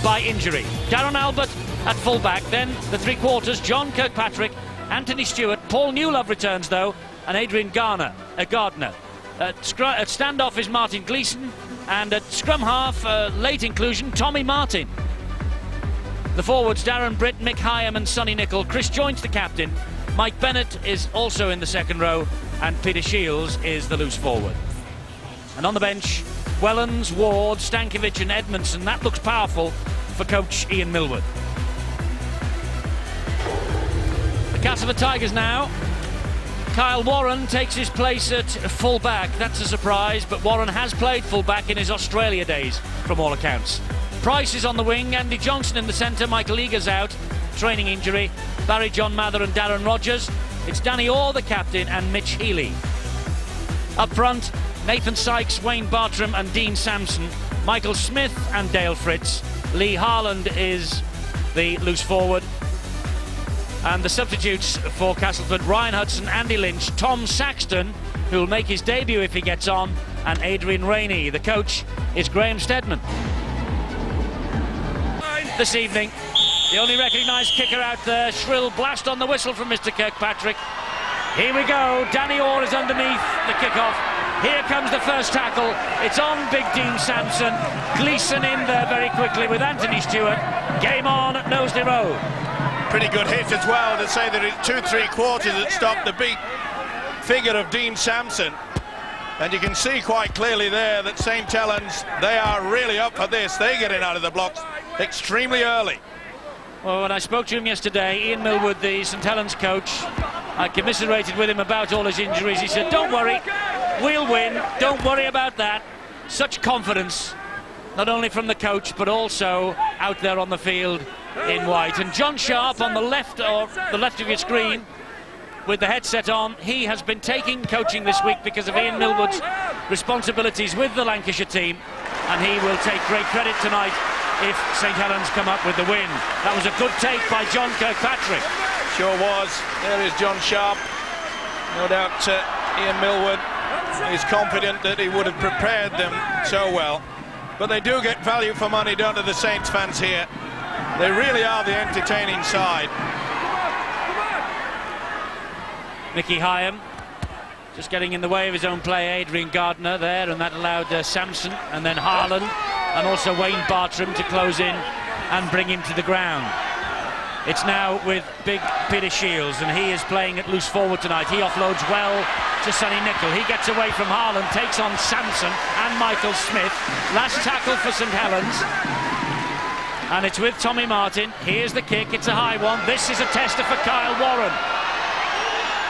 by injury. Darren Albert at full-back, then the three-quarters, John Kirkpatrick, Anthony Stewart, Paul Newlove returns though, and Adrian Gardner. At standoff is Martin Gleeson, and at scrum half, late inclusion, Tommy Martin. The forwards, Darren Britt, Mick Hyam and Sonny Nicol. Chris Joynt's the captain. Mike Bennett is also in the second row, and Peter Shields is the loose forward. And on the bench, Wellens, Ward, Stankovic and Edmondson. That looks powerful for coach Ian Millwood. The Castleford Tigers now. Kyle Warren takes his place at full-back. That's a surprise, but Warren has played full-back in his Australia days, from all accounts. Price is on the wing, Andy Johnson in the centre, Michael Eager's out, training injury, Barry John Mather and Darren Rogers. It's Danny Orr, the captain, and Mitch Healy. Up front, Nathan Sykes, Wayne Bartram and Dean Sampson, Michael Smith and Dale Fritz. Lee Harland is the loose forward. And the substitutes for Castleford, Ryan Hudson, Andy Lynch, Tom Saxton, who will make his debut if he gets on, and Adrian Rainey. The coach is Graham Steadman. This evening, the only recognised kicker out there, shrill blast on the whistle from Mr. Kirkpatrick. Here we go, Danny Orr is underneath the kickoff. Here comes the first tackle. It's on Big Dean Sampson. Gleeson in there very quickly with Anthony Stewart. Game on at Knowsley Road. Pretty good hit as well to say that it's 2-3 quarters that stopped the big figure of Dean Sampson. And you can see quite clearly there that St. Helens, they are really up for this. They're getting out of the blocks extremely early. Well, when I spoke to him yesterday, Ian Millwood, the St. Helens coach, I commiserated with him about all his injuries. He said, don't worry, we'll win. Don't worry about that. Such confidence, not only from the coach, but also out there on the field in white. And John Sharp on the left, or the left of your screen, with the headset on, he has been taking coaching this week because of Ian Millwood's responsibilities with the Lancashire team, and he will take great credit tonight if St. Helens come up with the win. That was a good take by John Kirkpatrick. Sure was. There is John Sharp. No doubt Ian Millwood is confident that he would have prepared them so well. But they do get value for money, don't the Saints fans here? They really are the entertaining side. Mickey Hyam just getting in the way of his own play. Adrian Gardner there, and that allowed Sampson and then Harland and also Wayne Bartram to close in and bring him to the ground. It's now with big Peter Shields, and he is playing at loose forward tonight. He offloads well to Sonny Nicol. He gets away from Harland, takes on Sampson and Michael Smith. Last tackle for St. Helens. And it's with Tommy Martin. Here's the kick, it's a high one. This is a tester for Kyle Warren.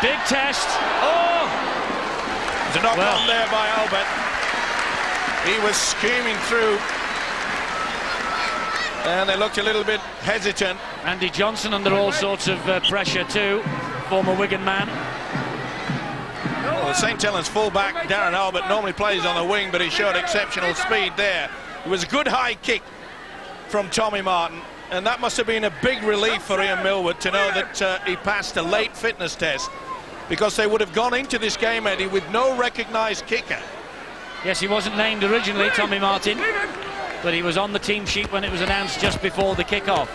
Big test. Oh! There's a knock on there by Albert. He was screaming through. And they looked a little bit hesitant. Andy Johnson under all sorts of pressure too, former Wigan man. Well, the St. Helens fullback, Darren Albert, normally plays on the wing, but he showed exceptional speed there. It was a good high kick from Tommy Martin, and that must have been a big relief for Ian Millwood to know that he passed a late fitness test, because they would have gone into this game, Eddie, with no recognised kicker. Yes, he wasn't named originally, Tommy Martin, but he was on the team sheet when it was announced just before the kick-off.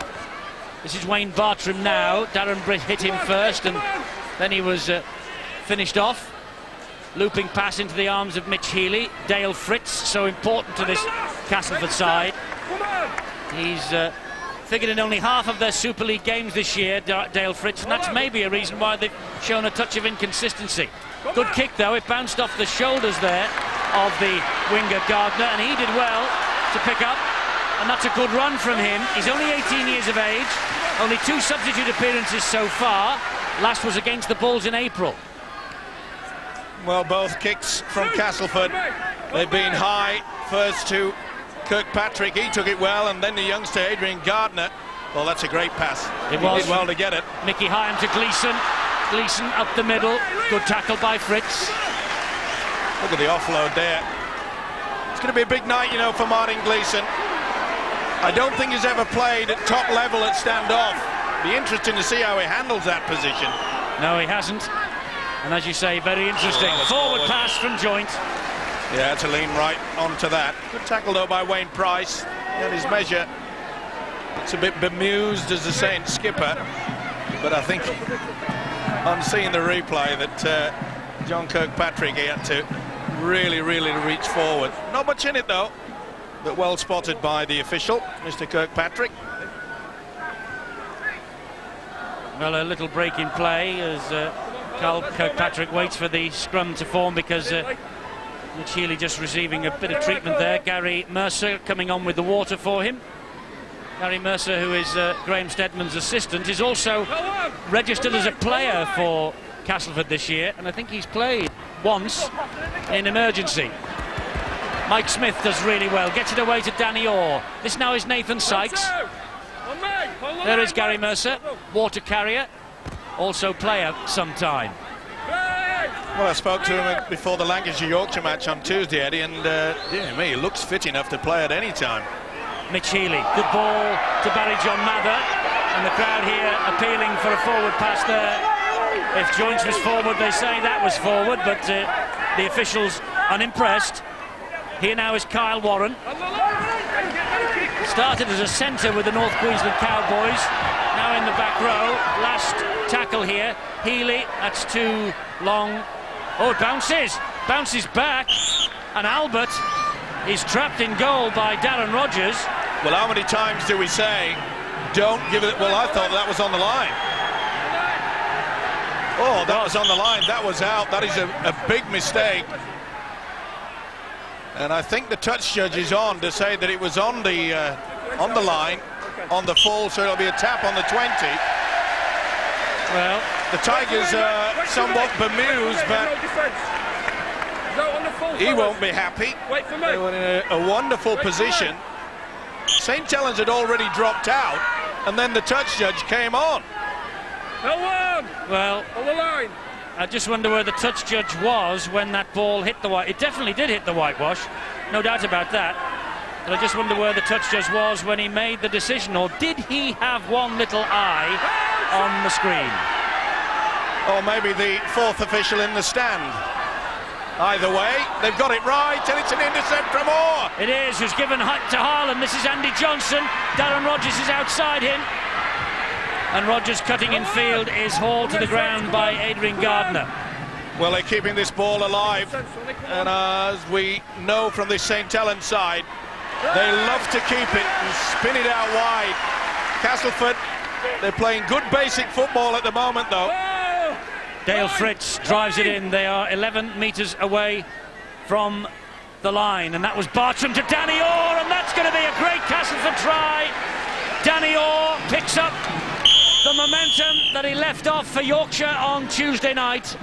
This is Wayne Bartram now. Darren Britt hit him first, and then he was finished off. Looping pass into the arms of Mitch Healy. Dale Fritz, so important to this Castleford side. He's figured in only half of their Super League games this year, Dale Fritz, and that's maybe a reason why they've shown a touch of inconsistency. Good kick though, it bounced off the shoulders there of the winger Gardner, and he did well to pick up, and that's a good run from him. He's only 18 years of age, only 2 substitute appearances so far. Last was against the Bulls in April. Well, both kicks from Castleford, they've been high. First to Kirkpatrick, he took it well, and then the youngster Adrian Gardner. Well, that's a great pass. He did well to get it. Mickey Hyam to Gleeson. Gleeson up the middle. Good tackle by Fritz. Look at the offload there. It's going to be a big night, you know, for Martin Gleeson. I don't think he's ever played at top level at standoff. Be interesting to see how he handles that position. No, he hasn't. And as you say, very interesting. Forward pass from Joynt. Yeah, to lean right onto that. Good tackle though by Wayne Price. He had his measure It's a bit bemused, as the saying, skipper, but I think on seeing the replay that John Kirkpatrick, he had to really reach forward. Not much in it though, but well spotted by the official, Mr. Kirkpatrick. Well, a little break in play as Carl Kirkpatrick waits for the scrum to form, because Mitch Healy just receiving a bit of treatment there. Gary Mercer coming on with the water for him. Gary Mercer, who is Graham Steadman's assistant, is also registered as a player for Castleford this year, and I think he's played once in emergency. Mike Smith does really well, gets it away to Danny Orr. This now is Nathan Sykes. There is Gary Mercer, water carrier, also player sometime. Well, I spoke to him before the Lancashire-Yorkshire match on Tuesday, Eddie, and dear me, he looks fit enough to play at any time. Mitch Healy, good ball to Barry John Mather, and the crowd here appealing for a forward pass there. If Joints was forward, they say that was forward, but the officials unimpressed. Here now is Kyle Warren. Started as a centre with the North Queensland Cowboys, now in the back row. Last tackle here, Healy, that's too long. Oh, it bounces back, and Albert is trapped in goal by Darren Rogers. Well, how many times do we say, don't give it? Well, I thought that was on the line. Oh, that was on the line. That was out. That is a big mistake. And I think the touch judge is on to say that it was on the line, on the full, so it'll be a tap on the 20. Well, the Tigers are somewhat bemused, but he won't be happy. They were in a wonderful position. St. Helens had already dropped out, and then the touch judge came on. Well, on the line. I just wonder where the touch judge was when that ball hit the white. It definitely did hit the whitewash, no doubt about that. But I just wonder where the touch judge was when he made the decision, or did he have one little eye on the screen? Or maybe the fourth official in the stand. Either way, they've got it right, and it's an intercept from Orr. It is, who's given to Harlan. This is Andy Johnson. Darren Rogers is outside him. And Rogers cutting in field is hauled to the ground by Adrian Gardner. Well, they're keeping this ball alive, and as we know from this St. Helens side, they love to keep it and spin it out wide. Castleford, they're playing good basic football at the moment, though. Dale Fritz drives it in. They are 11 metres away from the line, and that was Bartram to Danny Orr, and that's going to be a great Castleford try. Danny Orr picks up the momentum that he left off for Yorkshire on Tuesday night.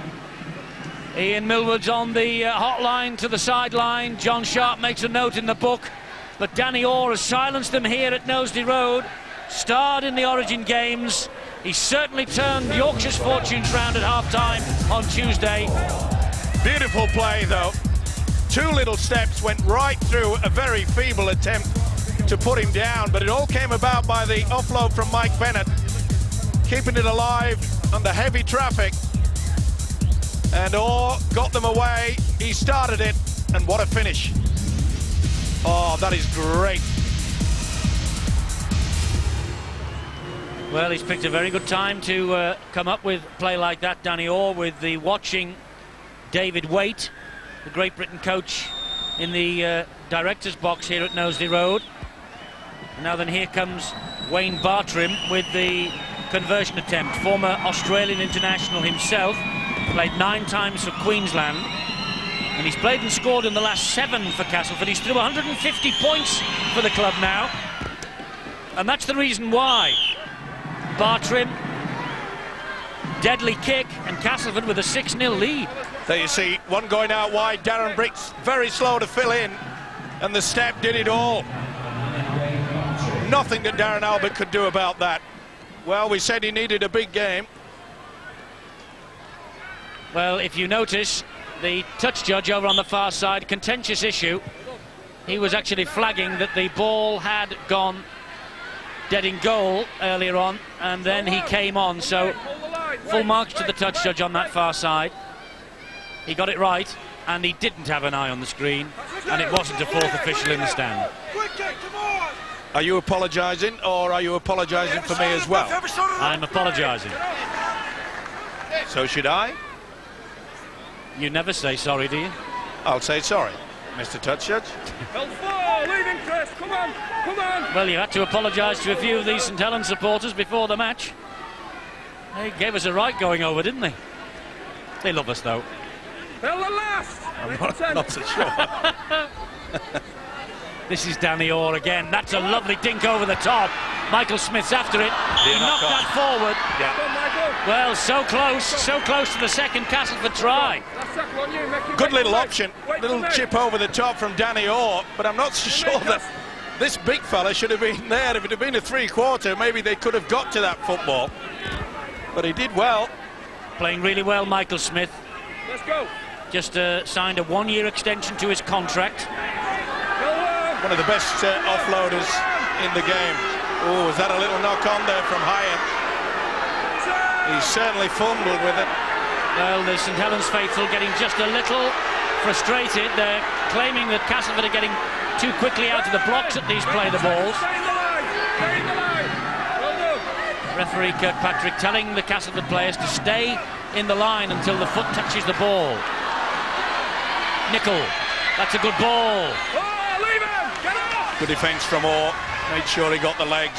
Ian Millward's on the hotline to the sideline. John Sharp makes a note in the book, but Danny Orr has silenced them here at Knowsley Road. Starred in the Origin games. He certainly turned Yorkshire's fortunes round at half-time on Tuesday. Beautiful play, though. Two little steps went right through a very feeble attempt to put him down, but it all came about by the offload from Mike Bennett, keeping it alive under heavy traffic, and Orr got them away. He started it, and what a finish. Oh, that is great. Well, he's picked a very good time to come up with play like that, Danny Orr, with the watching David Waite, the Great Britain coach, in the director's box here at Knowsley Road. And now then, here comes Wayne Bartrim with the conversion attempt. Former Australian international himself, played 9 times for Queensland, and he's played and scored in the last 7 for Castleford. He's through 150 points for the club now, and that's the reason why. Bartrim, deadly kick, and Castleford with a 6-0 lead. There you see, one going out wide. Darren Bricks very slow to fill in, and the step did it all. Nothing that Darren Albert could do about that. Well, we said he needed a big game. Well, if you notice, the touch judge over on the far side, contentious issue. He was actually flagging that the ball had gone dead in goal earlier on, and then he came on, so full marks to the touch judge on that far side. He got it right, and he didn't have an eye on the screen, and it wasn't a fourth official in the stand. Are you apologising, or are you apologising for me as well? I'm apologising. So should I? You never say sorry, do you? I'll say sorry, Mr. Touch Judge. Leaving, Chris. Come on, come on. Well, you had to apologise to a few of these St Helens supporters before the match. They gave us a right going over, didn't they? They love us, though. They're the last. I'm not so sure. This is Danny Orr again. That's a lovely dink over the top. Michael Smith's after it. He knocked that forward. Yeah. Well, so close to the second Castleford try. Good little option, little chip over the top from Danny Orr, but I'm not so sure that this big fella should have been there. If it had been a three-quarter, maybe they could have got to that football. But he did well. Playing really well, Michael Smith. Let's go. Just signed a one-year extension to his contract. One of the best offloaders in the game. Oh, is that a little knock on there from Hyatt? He's certainly fumbled with it. Well, the St Helens faithful getting just a little frustrated. They're claiming that Castleford are getting too quickly out of the blocks at these play the balls. Referee Kirkpatrick telling the Castleford players to stay in the line until the foot touches the ball. Nicol, that's a good ball. Good defence from Orr. Made sure he got the legs.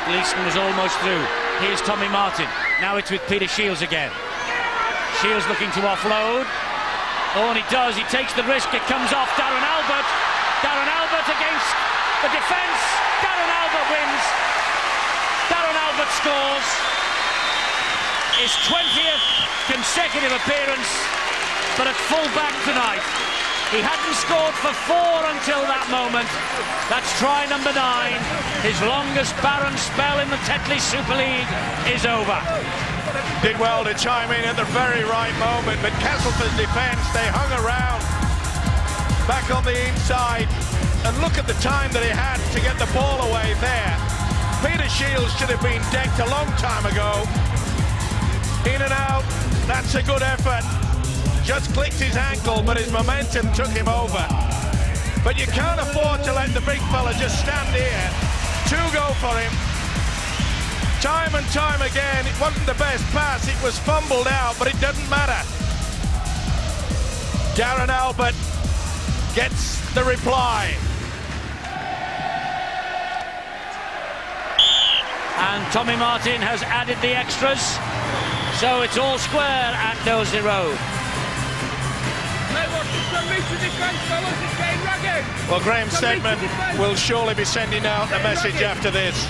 Gleeson was almost through. Here's Tommy Martin. Now it's with Peter Shields again. Shields looking to offload. Oh, and he does. He takes the risk. It comes off Darren Albert. Darren Albert against the defence. Darren Albert wins. Darren Albert scores. His 20th consecutive appearance, but at full back tonight. He hadn't scored for 4 until that moment. That's try number 9. His longest barren spell in the Tetley Super League is over. Did well to chime in at the very right moment, but Castleford's defence, they hung around back on the inside, and look at the time that he had to get the ball away there. Peter Shields should have been decked a long time ago. In and out, that's a good effort. Just clicked his ankle, but his momentum took him over. But you can't afford to let the big fella just stand here. 2 go for him. Time and time again, it wasn't the best pass, it was fumbled out, but it doesn't matter. Darren Albert gets the reply. And Tommy Martin has added the extras, so it's all square at Knowsley Road. Well, Graham Stedman will surely be sending out a message after this.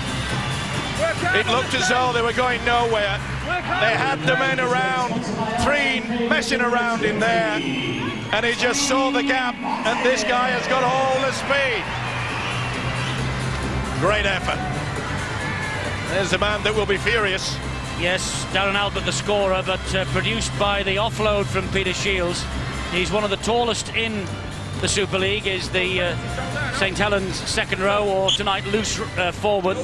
It looked as though they were going nowhere. They had the men around, 3 messing around in there, and he just saw the gap, and this guy has got all the speed. Great effort. There's the man that will be furious. Yes, Darren Albert the scorer, but produced by the offload from Peter Shields. He's one of the tallest in the Super League, is the St Helens second row, or tonight loose forward.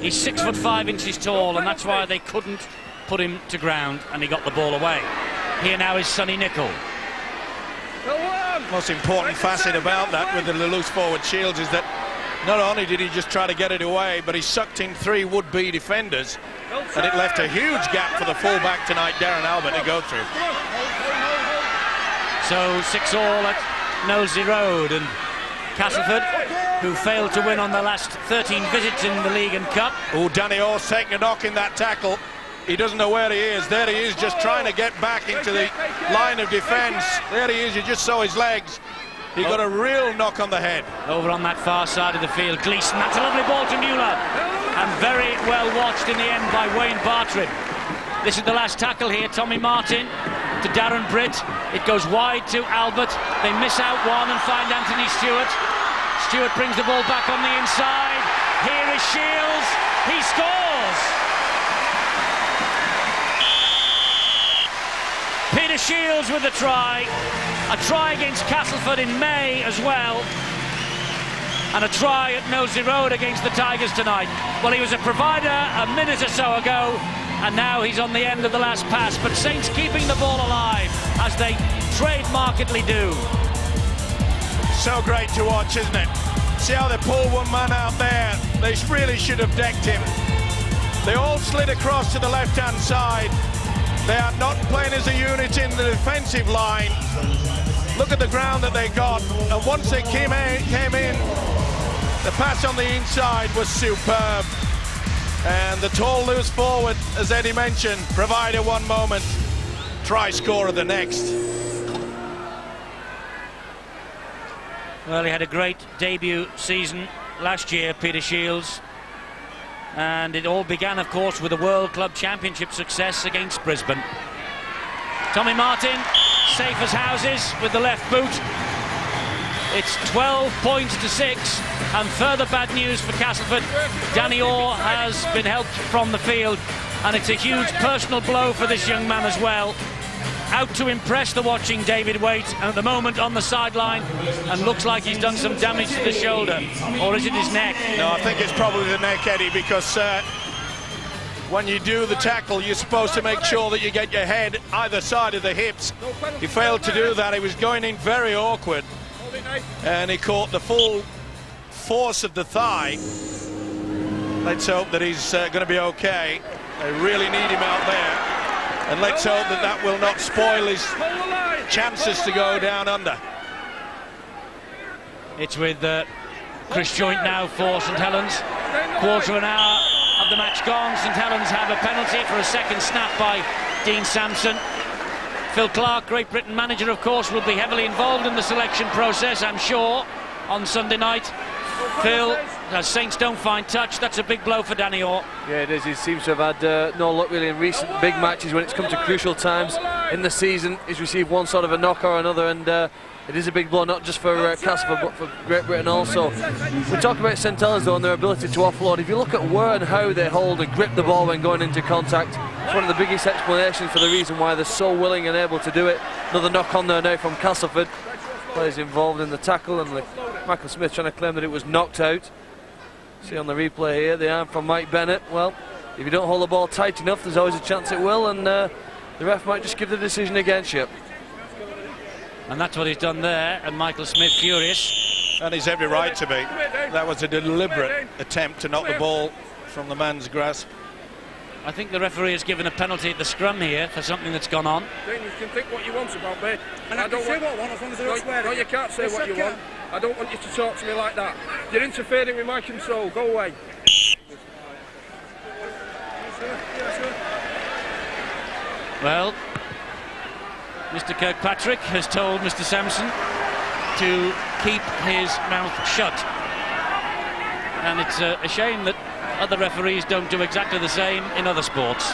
He's 6'5" tall, and that's why they couldn't put him to ground, and he got the ball away. Here now is Sonny Nicol. Most important facet about that with the loose forward Shields is that not only did he just try to get it away, but he sucked in 3 would-be defenders, and it left a huge gap for the full-back tonight, Darren Albert, to go through. So 6-all at Knowsley Road, and Castleford, who failed to win on the last 13 visits in the League and Cup. Oh, Danny Orr's taking a knock in that tackle. He doesn't know where he is. There he is, just trying to get back into the line of defence. There he is, you just saw his legs. He got a real knock on the head. Over on that far side of the field, Gleeson. That's a lovely ball to Mueller, and very well watched in the end by Wayne Bartrim. This is the last tackle here. Tommy Martin to Darren Britt. It goes wide to Albert. They miss out one and find Anthony Stewart. Stewart brings the ball back on the inside. Here is Shields. He scores. Peter Shields with the try. A try against Castleford in May as well. And a try at Knowsley Road against the Tigers tonight. Well, he was a provider a minute or so ago, and now he's on the end of the last pass. But Saints keeping the ball alive, as they trademarkedly do. So great to watch, isn't it? See how they pulled one man out there? They really should have decked him. They all slid across to the left-hand side. They are not playing as a unit in the defensive line. Look at the ground that they got. And once they came in, the pass on the inside was superb. And the tall loose forward, as Eddie mentioned, provider one moment, try scorer the next. Well, he had a great debut season last year, Peter Shields. And it all began, of course, with a World Club Championship success against Brisbane. Tommy Martin, safe as houses with the left boot. It's 12 points to 6, and further bad news for Castleford. Danny Orr has been helped from the field, and it's a huge personal blow for this young man as well. Out to impress the watching David Waite, and at the moment on the sideline, and looks like he's done some damage to the shoulder. Or is it his neck? No, I think it's probably the neck, Eddie, because when you do the tackle, you're supposed to make sure that you get your head either side of the hips. He failed to do that. He was going in very awkward, and he caught the full force of the thigh. Let's hope that he's going to be okay. They really need him out there. And let's hope that that will not spoil his chances to go down under. It's with Chris Joynt now for St Helens. Quarter of an hour of the match gone. St Helens have a penalty for a second snap by Dean Sampson. Phil Clark, Great Britain manager, of course, will be heavily involved in the selection process, I'm sure, on Sunday night. Phil, as Saints don't find touch, that's a big blow for Danny Orr. Yeah, it is. He seems to have had no luck really in recent big matches when it's come to crucial times in the season. He's received one sort of a knock or another, and it is a big blow, not just for Castleford, but for Great Britain also. We talk about St Helens, though, and their ability to offload. If you look at where and how they hold and grip the ball when going into contact, it's one of the biggest explanations for the reason why they're so willing and able to do it. Another knock on there now from Castleford. Players involved in the tackle, and Michael Smith trying to claim that it was knocked out. See on the replay here, the arm from Mike Bennett. Well, if you don't hold the ball tight enough, there's always a chance it will, and the ref might just give the decision against you. And that's what he's done there, and Michael Smith furious. And he's every right to be. That was a deliberate attempt to knock the ball from the man's grasp. I think the referee has given a penalty at the scrum here for something that's gone on. Then you can think what you want about me. And I don't say what I want as long as I don't swear. No, you can't say what you want. I don't want you to talk to me like that. You're interfering with my control. Go away. Well, Mr. Kirkpatrick has told Mr. Sampson to keep his mouth shut. And it's a shame that other referees don't do exactly the same in other sports.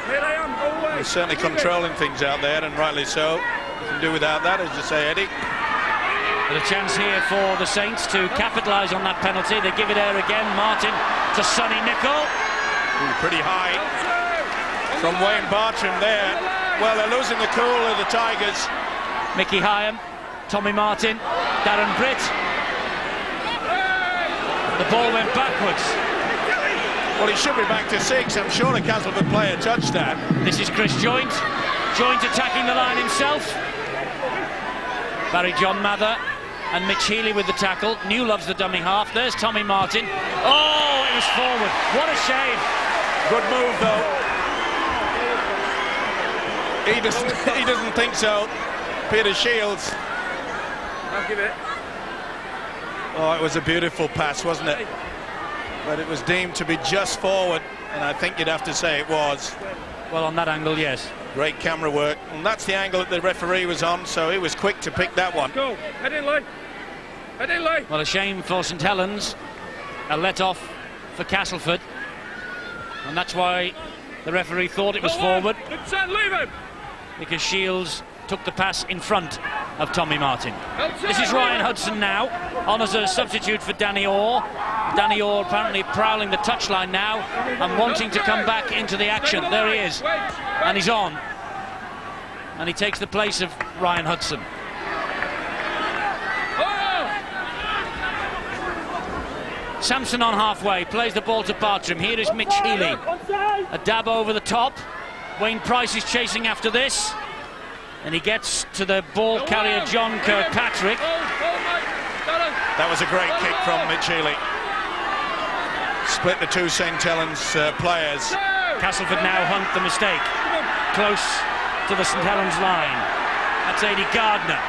Here I am. Go away. He's certainly controlling things out there, and rightly so. You can do without that, as you say, Eddie. There's a chance here for the Saints to capitalise on that penalty. They give it air again. Martin to Sonny Nicol. Ooh, pretty high from Wayne Bartram there. Well, they're losing the cool of the Tigers. Mickey Hyam, Tommy Martin, Darren Britt. The ball went backwards. Well, he should be back to 6. I'm sure the Castleford player touched that. This is Chris Joynt. Joynt attacking the line himself. Barry John Mather and Mitch Healy with the tackle. New loves the dummy half. There's Tommy Martin. Oh, it was forward. What a shame. Good move, though. He doesn't think so. Peter Shields. I'll give it. Oh, it was a beautiful pass, wasn't it? But it was deemed to be just forward, and I think you'd have to say it was. Well, on that angle, yes. Great camera work, and that's the angle that the referee was on, so he was quick to pick that one. Go. Head in line. Head in line. Well, a shame for St Helens. A let-off for Castleford. And that's why the referee thought it was forward. Leave him. Because Shields took the pass in front of Tommy Martin. This is Ryan Hudson now, on as a substitute for Danny Orr. Danny Orr apparently prowling the touchline now and wanting to come back into the action. There he is, and he's on. And he takes the place of Ryan Hudson. Sampson on halfway, plays the ball to Bartram. Here is Mitch Healy. A dab over the top. Wayne Price is chasing after this. And he gets to the ball carrier John Kirkpatrick. That was a great kick from Mitch Healy. Split the two St Helens players. Castleford now hunt the mistake. Close to the St Helens line. That's Aidy Gardner.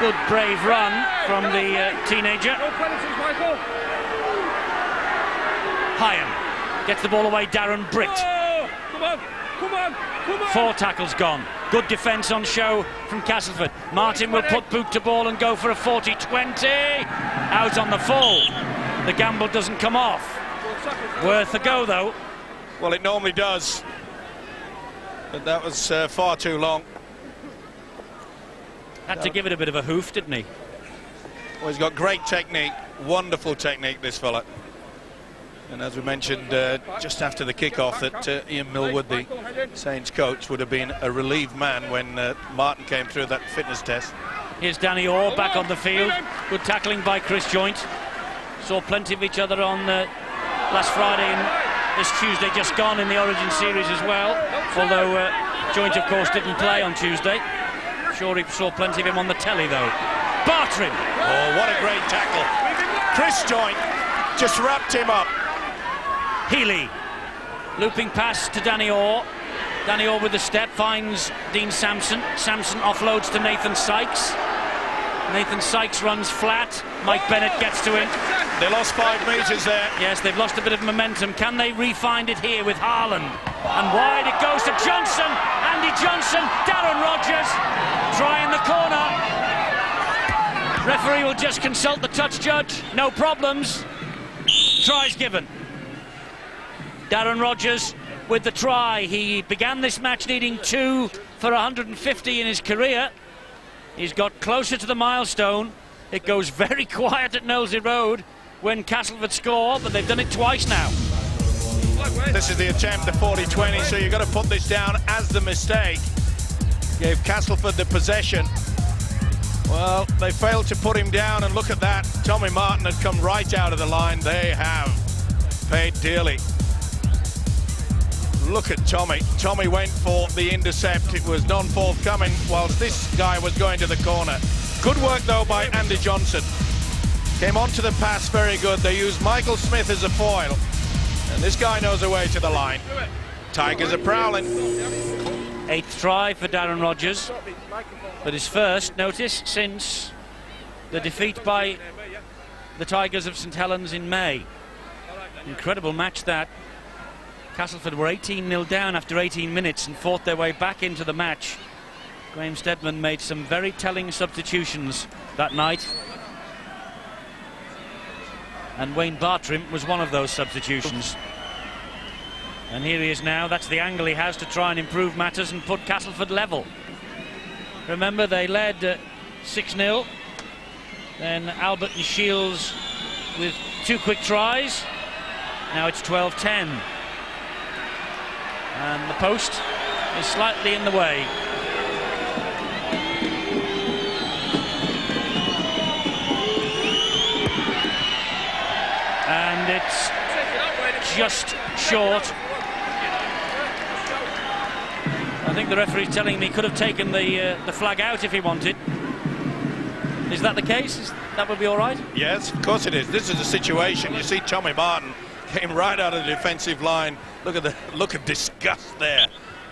Good brave run from the teenager. Hyam gets the ball away. Darren Britt. Come on. 4 tackles gone. Good defence on show from Castleford. Martin will put boot to ball and go for a 40-20. Out on the full. The gamble doesn't come off. Worth a go though. Well, it normally does, but that was far too long. Had to give it a bit of a hoof, didn't he? Well, he's got great technique, wonderful technique, this fella. And as we mentioned just after the kick-off, that Ian Millwood, the Saints coach, would have been a relieved man when Martin came through that fitness test. Here's Danny Orr back on the field. Good tackling by Chris Joint. Saw plenty of each other on last Friday and this Tuesday just gone in the Origin Series as well. Although Joint, of course, didn't play on Tuesday. Sure he saw plenty of him on the telly, though. Bartrim! Oh, what a great tackle. Chris Joint just wrapped him up. Healy. Looping pass to Danny Orr. Danny Orr with the step, finds Dean Sampson. Sampson offloads to Nathan Sykes. Nathan Sykes runs flat. Mike Bennett gets to him. They lost 5 metres there. Yes, they've lost a bit of momentum. Can they re-find it here with Harland? And wide it goes to Johnson. Andy Johnson. Darren Rogers. Try in the corner. Referee will just consult the touch judge. No problems. Try's given. Darren Rogers with the try. He began this match needing 2 for 150 in his career. He's got closer to the milestone. It goes very quiet at Knowsley Road when Castleford score, but they've done it twice now. This is the attempt, the 40-20, so you've got to put this down as the mistake. Gave Castleford the possession. Well, they failed to put him down, and look at that. Tommy Martin had come right out of the line. They have paid dearly. Look at Tommy. Tommy went for the intercept. It was non-forthcoming whilst this guy was going to the corner. Good work, though, by Andy Johnson. Came onto the pass very good. They used Michael Smith as a foil. And this guy knows the way to the line. Tigers are prowling. 8th try for Darren Rogers. But his first, notice, since the defeat by the Tigers of St Helens in May. Incredible match that. Castleford were 18-0 down after 18 minutes and fought their way back into the match. Graham Stedman made some very telling substitutions that night. And Wayne Bartrim was one of those substitutions. And here he is now. That's the angle he has to try and improve matters and put Castleford level. Remember, they led 6-0. Then Albert and Shields with 2 quick tries. Now it's 12-10. And the post is slightly in the way. And it's just short. I think the referee's telling me he could have taken the flag out if he wanted. Is that the case? That would be all right? Yes, of course it is. This is a situation. You see Tommy Martin came right out of the defensive line. Look at the look of disgust there.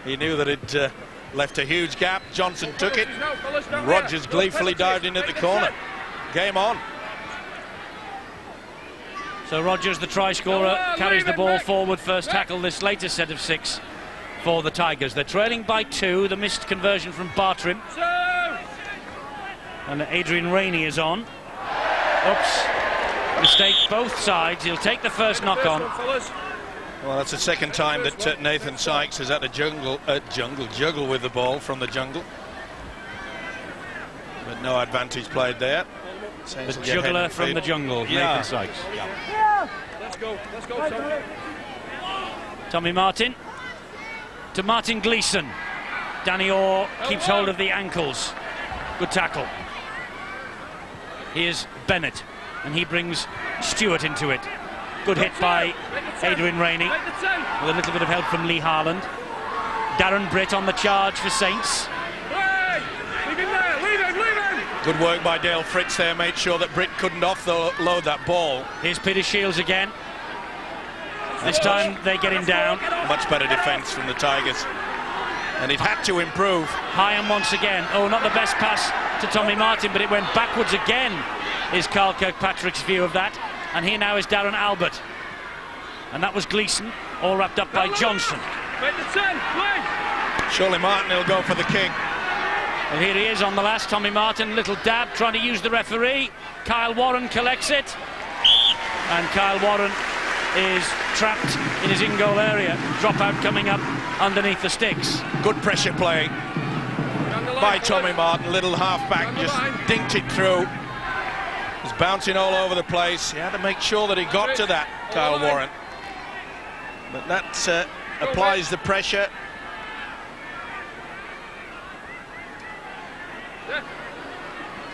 He knew that it left a huge gap. Johnson took it. Rogers gleefully dived in at the corner. Game on. So Rogers, the try scorer, carries the ball forward. First tackle this latest set of 6 for the Tigers. They're trailing by 2. The missed conversion from Bartrim. And Adrian Rainey is on. Oops. Mistake both sides. He'll take the first knock on. Well, that's the second time that Nathan Sykes has had a juggle with the ball from the jungle. But no advantage played there. The juggler from the jungle, yeah. Nathan Sykes. Yeah. Let's go, Tommy. Tommy Martin to Martin Gleeson. Danny Orr keeps hold of the ankles. Good tackle. Here's Bennett, and he brings Stewart into it. Good hit by Adrian Rainey, with a little bit of help from Lee Harland. Darren Britt on the charge for Saints. Leave him there, leave him! Good work by Dale Fritz there, made sure that Britt couldn't offload that ball. Here's Peter Shields again. This time they get him down. Much better defence from the Tigers. And it had to improve. Hyam once again. Oh, not the best pass to Tommy Martin, but it went backwards again, is Carl Kirkpatrick's view of that. And here now is Darren Albert. And that was Gleeson, all wrapped up by Johnson. Surely Martin will go for the kick. And here he is on the last, Tommy Martin, little dab, trying to use the referee. Kyle Warren collects it. And Kyle Warren is trapped in his in-goal area. Dropout coming up underneath the sticks. Good pressure play by Tommy Martin. Little half-back just dinked it through. He's bouncing all over the place. He had to make sure that he got to that, Kyle Warren. But that applies the pressure.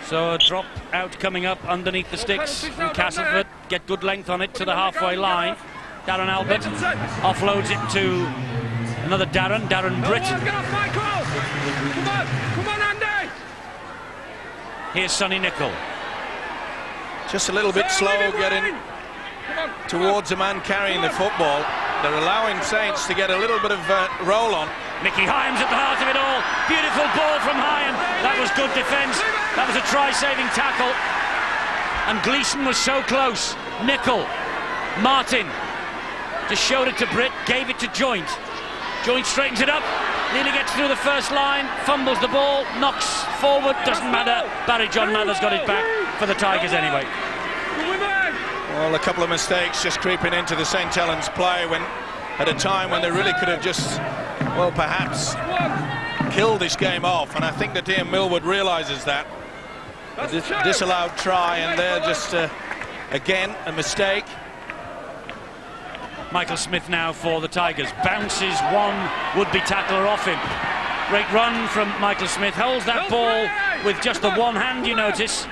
So a drop out coming up underneath the sticks from Castleford. Get good length on it to the halfway line. Darren Albert offloads it to another Darren Britt. Come on, Andy! Here's Sonny Nicol. Just a little bit slow getting towards the man carrying the football. They're allowing Saints to get a little bit of roll on. Mickey Hyam's at the heart of it all. Beautiful ball from Hyam. That was good defence. That was a try-saving tackle. And Gleeson was so close. Nicol, Martin, just showed it to Britt, gave it to Joint. Joint straightens it up, nearly gets through the first line, fumbles the ball, knocks forward, doesn't matter. Barry John Mather's got it back for the Tigers anyway. Well, a couple of mistakes just creeping into the St. Helens play when, at a time when they really could have just, well, perhaps killed this game off. And I think that Ian Millwood realises that. A disallowed try, and they're just, again, a mistake. Michael Smith now for the Tigers. Bounces one would-be tackler off him. Great run from Michael Smith. Holds that ball with just the one hand, you notice.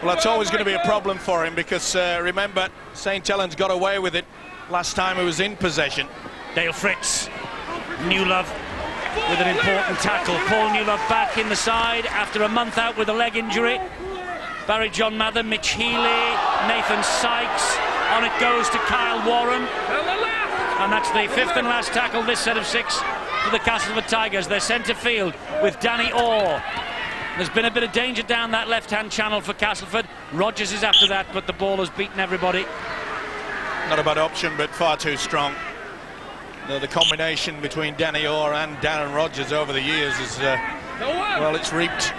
Well, that's always going to be a problem for him because, remember, St. Helens got away with it last time he was in possession. Dale Fritz. Newlove with an important tackle. Paul Newlove back in the side after a month out with a leg injury. Barry John Mather, Mitch Healy, Nathan Sykes. On it goes to Kyle Warren. And that's the fifth and last tackle, this set of six, for the Castleford Tigers. They're centre field with Danny Orr. There's been a bit of danger down that left-hand channel for Castleford. Rogers is after that, but the ball has beaten everybody. Not a bad option, but far too strong. The combination between Danny Orr and Darren Rogers over the years is, well, it's reaped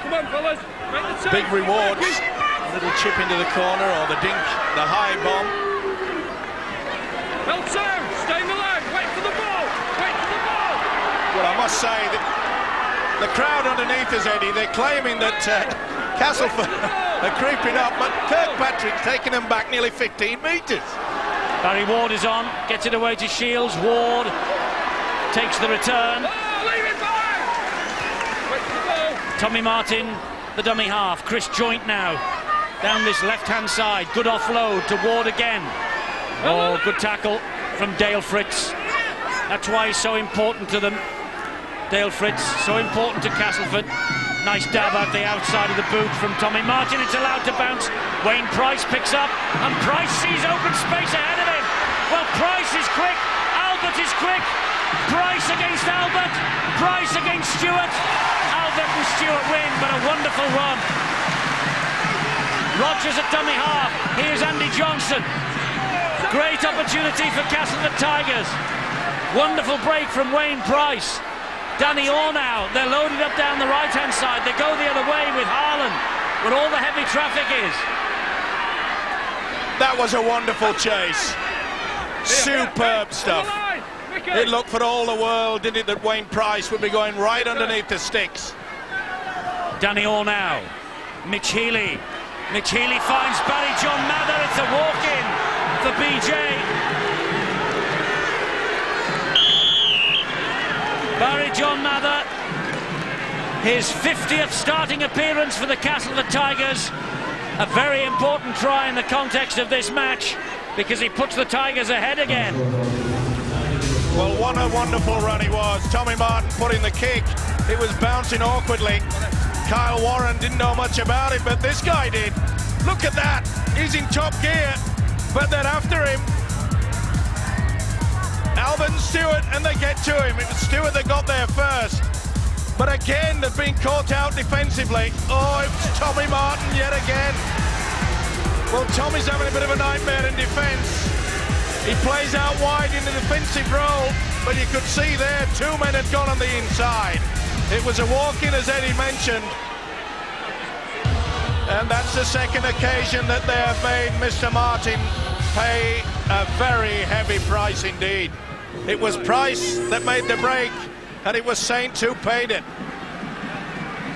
big rewards. A little chip into the corner, or the dink, the high bomb. Stay in the line, wait for the ball, wait for the ball. Well, I must say that the crowd underneath us, Eddie, they're claiming that Castleford are creeping up, but Kirkpatrick's taking them back nearly 15 metres. Barry Ward is on, gets it away to Shields. Ward takes the return. Leave it behind. Wait for the ball. Tommy Martin, the dummy half. Chris Joint now down this left-hand side. Good offload to Ward again. Oh, good tackle from Dale Fritz. That's why he's so important to them. Dale Fritz, so important to Castleford. Nice dab out the outside of the boot from Tommy Martin. It's allowed to bounce. Wayne Price picks up, and Price sees open space ahead of him. Well, Price is quick. Albert is quick. Price against Albert. Price against Stewart. Albert and Stewart win, but a wonderful run. Rogers at dummy half. Here's Andy Johnson. Great opportunity for Castleford Tigers. Wonderful break from Wayne Price. Danny Orr now. They're loaded up down the right-hand side. They go the other way with Harlan, where all the heavy traffic is. That was a wonderful chase. Superb stuff. It looked for all the world, didn't it, that Wayne Price would be going right underneath the sticks. Danny Orr now. Mitch Healy. Mitch Healy finds Barry John Mather. It's a walk-in for BJ. Barry John Mather, his 50th starting appearance for the Castleford Tigers. A very important try in the context of this match because he puts the Tigers ahead again. Well, what a wonderful run he was. Tommy Martin putting the kick. It was bouncing awkwardly. Kyle Warren didn't know much about it, but this guy did. Look at that. He's in top gear, but then after him, Alvin Stewart, and they get to him. It was Stewart that got there first. But again, they've been caught out defensively. Oh, it's Tommy Martin yet again. Well, Tommy's having a bit of a nightmare in defence. He plays out wide in the defensive role, but you could see there 2 men had gone on the inside. It was a walk-in, as Eddie mentioned. And that's the second occasion that they have made Mr. Martin pay a very heavy price indeed. It was Price that made the break, and it was Saints who paid it.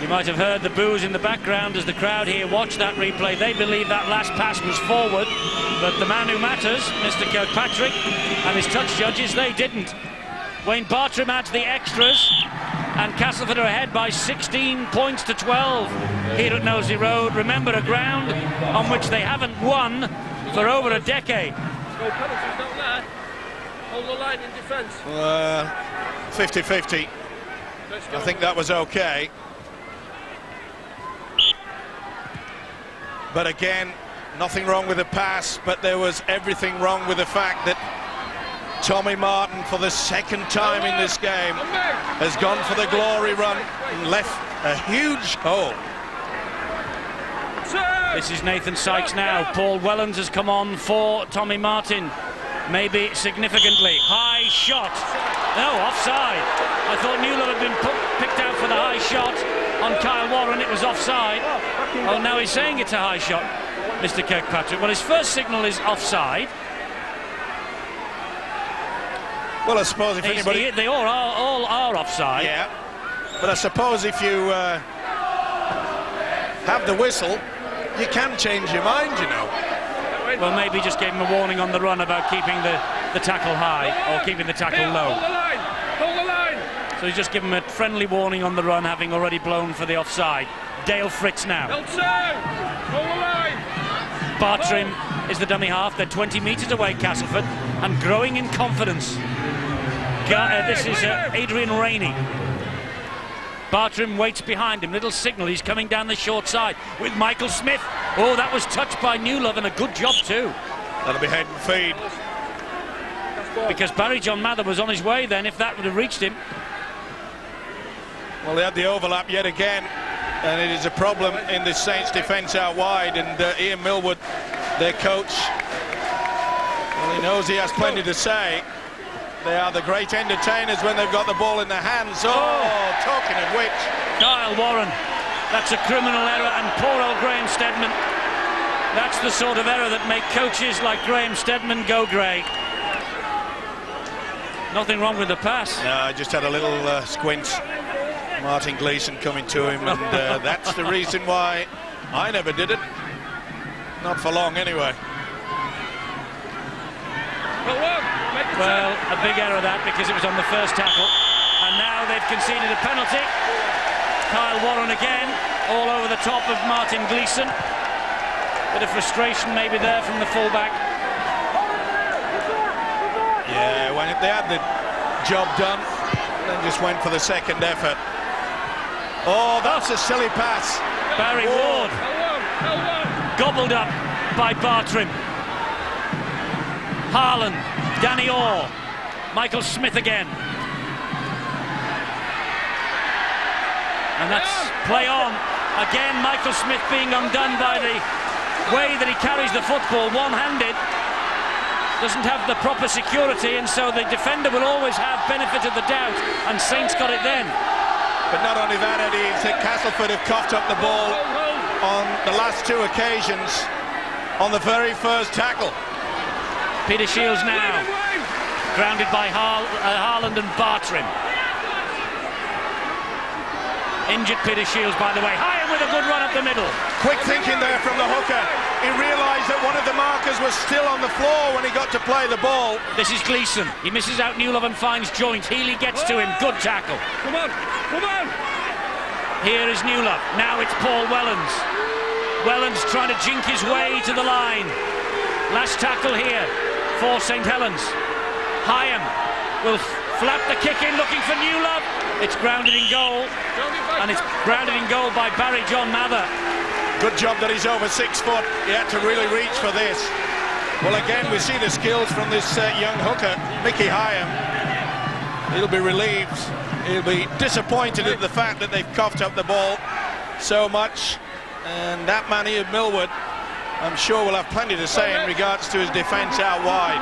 You might have heard the boos in the background as the crowd here watched that replay. They believe that last pass was forward, but the man who matters, Mr. Kirkpatrick, and his touch judges, they didn't. Wayne Bartram adds the extras, and Castleford are ahead by 16 points to 12 here at Knowsley Road. Remember, a ground on which they haven't won for over a decade. No penalties down there. Hold the line in defence. 50-50. I think that was okay. But again, nothing wrong with the pass, but there was everything wrong with the fact that Tommy Martin, for the second time in this game, has gone for the glory run and left a huge hole. This is Nathan Sykes now. Paul Wellens has come on for Tommy Martin. Maybe significantly. High shot. No, offside. I thought Newland had been picked out for the high shot on Kyle Warren. It was offside. Oh, now he's saying it's a high shot, Mr. Kirkpatrick. Well, his first signal is offside. Well, I suppose if anybody... They all are offside. Yeah, but I suppose if you have the whistle, you can change your mind, you know. Well, maybe just gave him a warning on the run about keeping the tackle high or keeping the tackle low. Hold the line! Hold the line! So he's just given him a friendly warning on the run, having already blown for the offside. Dale Fritz now. Hold the line! Bartram is the dummy half. They're 20 metres away, Castleford, and growing in confidence. This is Adrian Rainey. Bartram waits behind him. Little signal. He's coming down the short side with Michael Smith. Oh, that was touched by Newlove, and a good job too. That'll be head and feed. Because Barry John Mather was on his way then, if that would have reached him. Well, they had the overlap yet again, and it is a problem in this Saints defence out wide. And Ian Millwood, their coach, well, he knows he has plenty to say. They are the great entertainers when they've got the ball in their hands. Oh, talking of which. Kyle Warren, that's a criminal error, and poor old Graham Steadman. That's the sort of error that make coaches like Graham Steadman go grey. Nothing wrong with the pass. No, I just had a little squint. Martin Gleeson coming to him, and that's the reason why I never did it. Not for long, anyway. Well, a big error that, because it was on the first tackle, and now they've conceded a penalty. Kyle Warren again, all over the top of Martin Gleeson. Bit of frustration maybe there from the fullback. Yeah, when they had the job done, then just went for the second effort. Oh, that's a silly pass. Barry Ward gobbled up by Bartram. Harlan, Danny Orr, Michael Smith again. And that's play on. Again, Michael Smith being undone by the way that he carries the football, one-handed. Doesn't have the proper security, and so the defender will always have benefit of the doubt, and Saints got it then. But not only that, Eddie, it's that Castleford have coughed up the ball on the last two occasions on the very first tackle. Peter Shields now, grounded by Harland and Bartram. Injured Peter Shields, by the way. High with a good run up the middle. Quick thinking there from the hooker. He realised that one of the markers was still on the floor when he got to play the ball. This is Gleeson. He misses out Newlove and finds Joint. Healy gets to him. Good tackle. Come on, come on. Here is Newlove. Now it's Paul Wellens. Wellens trying to jink his way to the line. Last tackle here for St Helens. Hyam will flap the kick in, looking for Newlove. It's grounded in goal, and it's grounded in goal by Barry John Mather. Good job that he's over 6 foot. He had to really reach for this. Well, again, we see the skills from this young hooker, Mickey Hyam. He'll be relieved. He'll be disappointed at the fact that they've coughed up the ball so much. And that man here, Millwood, I'm sure will have plenty to say in regards to his defence out wide.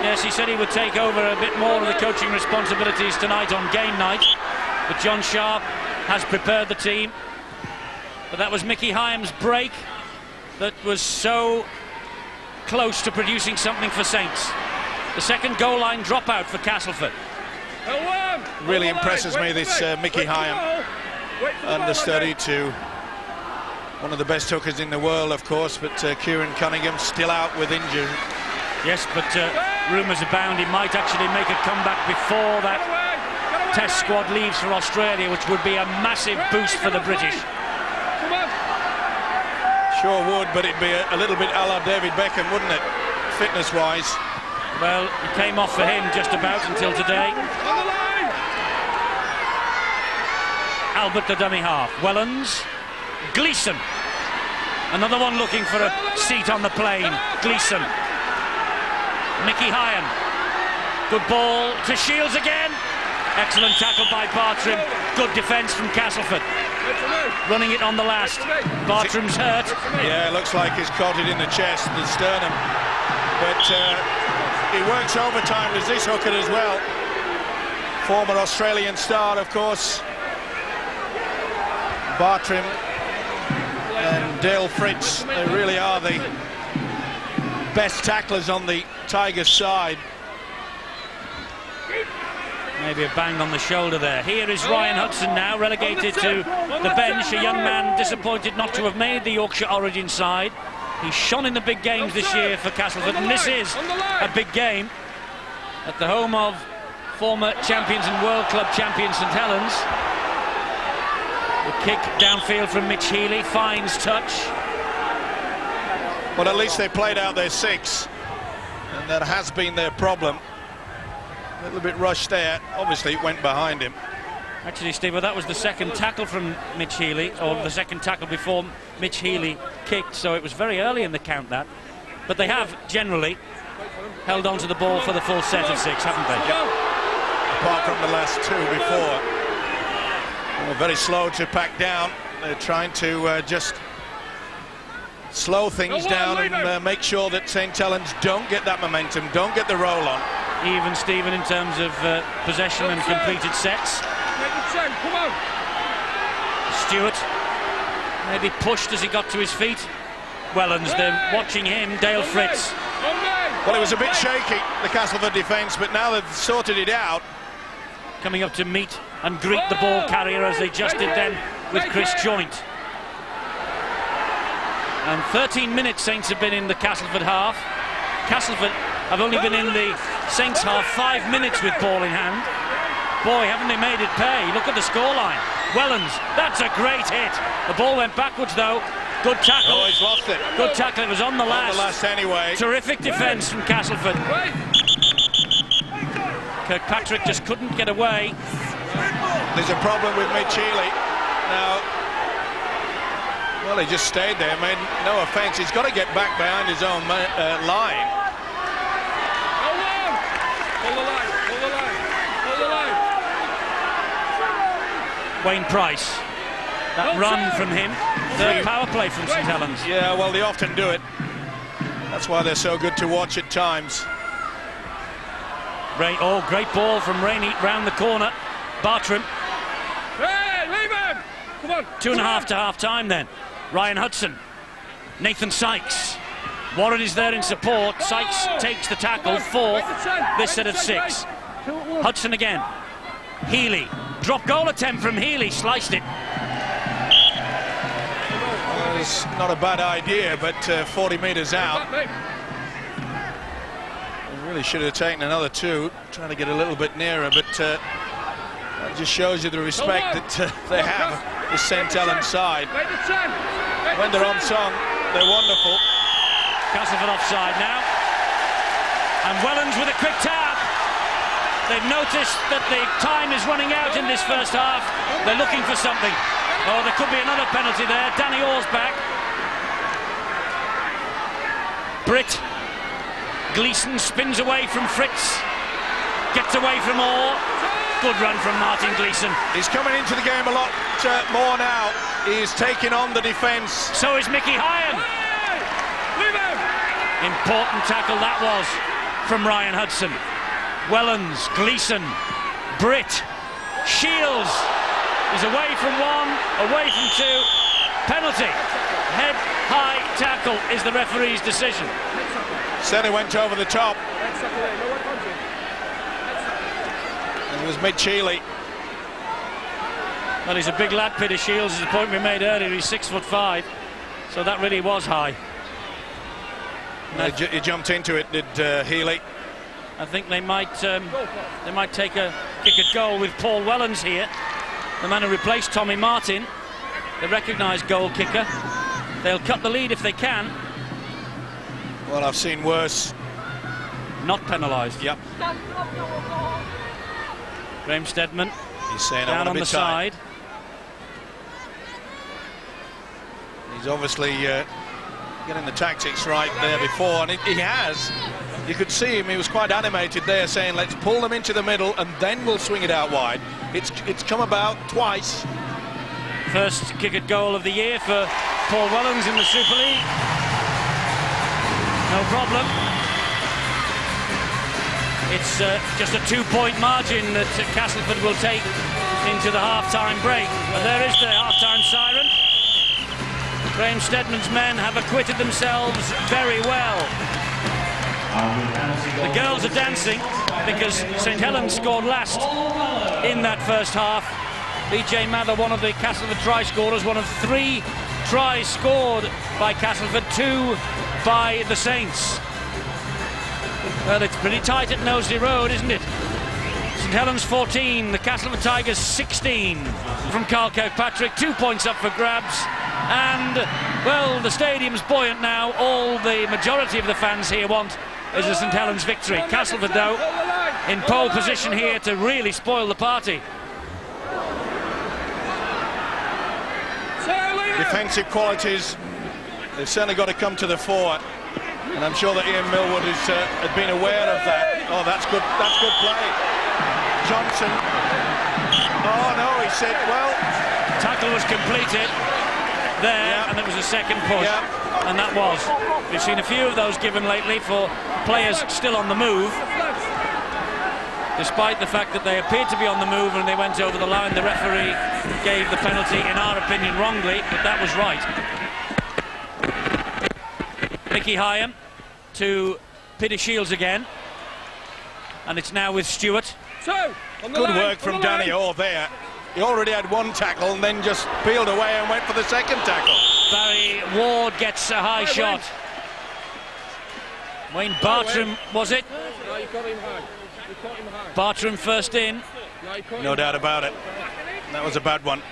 Yes, he said he would take over a bit more of the coaching responsibilities tonight on game night. But John Sharp has prepared the team. But that was Mickey Hyam's break that was so close to producing something for Saints. The second goal line dropout for Castleford. Really impresses me, this Mickey Hyam. Understudy to one of the best hookers in the world, of course, but Kieran Cunningham still out with injury. Yes, but rumours abound he might actually make a comeback before that Test squad leaves for Australia, which would be a massive boost for the British. Sure would, but it'd be a little bit a la David Beckham, wouldn't it, fitness-wise? Well, it came off for him just about until today. Albert the dummy half. Wellens. Gleeson. Another one looking for a seat on the plane. Gleeson. Mickey Hyam. Good ball to Shields again. Excellent tackle by Bartrim. Good defence from Castleford. Running it on the last. Bartrim's hurt. Yeah, looks like he's caught it in the chest, the sternum. But he works overtime as this hooker as well. Former Australian star, of course. Bartrim and Dale Fritz, they really are the best tacklers on the Tigers side. Maybe a bang on the shoulder there. Here is Ryan Hudson now, relegated to the bench. A young man disappointed not to have made the Yorkshire Origin side. He's shone in the big games this year for Castleford, and this is a big game at the home of former champions and World Club champion St Helens. The kick downfield from Mitch Healy finds touch. Well, at least they played out their 6, and that has been their problem. A little bit rushed there. Obviously it went behind him. Actually, Steve, well, that was the second tackle from Mitch Healy, or the second tackle before Mitch Healy kicked, so it was very early in the count, that. But they have generally held on to the ball for the full set of 6, haven't they? Yep. Apart from the last 2 before. Well, very slow to pack down. They're trying to just slow things down and make sure that St Helens don't get that momentum, don't get the roll on. Even Stephen in terms of possession and completed sets. Stewart maybe pushed as he got to his feet. Wellens, they're watching him. Dale Fritz. Well, it was a bit shaky, the Castleford defence, but now they've sorted it out. Coming up to meet and greet the ball carrier as they just did then with Chris Joint. And 13 minutes Saints have been in the Castleford half. Castleford have only been in the Saints half 5 minutes with ball in hand. Boy, haven't they made it pay. Look at the scoreline. Wellens, that's a great hit. The ball went backwards though. Good tackle. Oh, he's lost it. Good tackle, it was on the last. On the last anyway. Terrific defence from Castleford. Kirkpatrick just couldn't get away. There's a problem with Mitch Healy. Now, well, he just stayed there, made no offence. He's got to get back behind his own line. Wayne Price. That run from him. Third power play from St Helens. Yeah, well, they often do it. That's why they're so good to watch at times. Great ball from Rainey round the corner. Bartrim. Hey, leave him! Come on. 2.5 to half time then. Ryan Hudson. Nathan Sykes. Warren is there in support. Sykes takes the tackle. 4th. This set of 6. Hudson again. Healy. Drop goal attempt from Healy. Sliced it. Well, it's not a bad idea, but 40 metres out. Really should have taken another 2, trying to get a little bit nearer, but that just shows you the respect that they have the St Helens side. When they're on song, they're wonderful. Castleford offside now. And Wellens with a quick tap. They've noticed that the time is running out in this first half. They're looking for something. Oh, there could be another penalty there. Danny Orr's back. Britt. Gleeson spins away from Fritz. Gets away from Orr. Good run from Martin Gleeson. He's coming into the game a lot more now. He's taking on the defence. So is Mickey Hyam. Important tackle that was from Ryan Hudson. Wellens, Gleeson, Britt, Shields. He's away from one, away from two. Penalty. Head high tackle is the referee's decision. Said he went over the top. And it was mid-Cheeley. Well, he's a big lad, Peter Shields, as the point we made earlier. He's 6'5", so that really was high. He jumped into it, did Healy. I think they might take a kick at goal with Paul Wellens here, the man who replaced Tommy Martin, the recognised goal kicker. They'll cut the lead if they can. Well, I've seen worse. Not penalised. Yep. Graham Steadman He's saying down on the side. He's obviously getting the tactics right there before, and he has. You could see him, he was quite animated there, saying let's pull them into the middle and then we'll swing it out wide. It's come about twice. First kick at goal of the year for Paul Wellens in the Super League. No problem. It's just a 2-point margin that Castleford will take into the half-time break. But there is the half-time siren. Graham Steadman's men have acquitted themselves very well. The girls are dancing because St Helens scored last in that first half. BJ Mather, one of the Castleford try scorers, one of 3 tries scored by Castleford, 2 by the Saints. Well, it's pretty tight at Knowsley Road, isn't it? St Helens 14, the Castleford Tigers 16 from Carl Kirkpatrick. 2 points up for grabs. And, well, the stadium's buoyant now. All the majority of the fans here want is a St Helens victory. Castleford, though, in pole position here to really spoil the party. Defensive qualities, they've certainly got to come to the fore. And I'm sure that Ian Millwood had been aware of that. Oh, that's good play. Johnson. Oh, no, he said, well... Tackle was completed there, and it was a second push, and that was. We've seen a few of those given lately for players still on the move. Despite the fact that they appeared to be on the move and they went over the line, the referee gave the penalty, in our opinion, wrongly, but that was right. Mickey Hyam to Peter Shields again, and it's now with Stewart. Good work from Danny Orr there. He already had one tackle and then just peeled away and went for the second tackle. Barry Ward gets a high shot. Wayne Bartram, was it? No, you got him high. You caught him high. Bartram first in. No doubt about it. That was a bad one.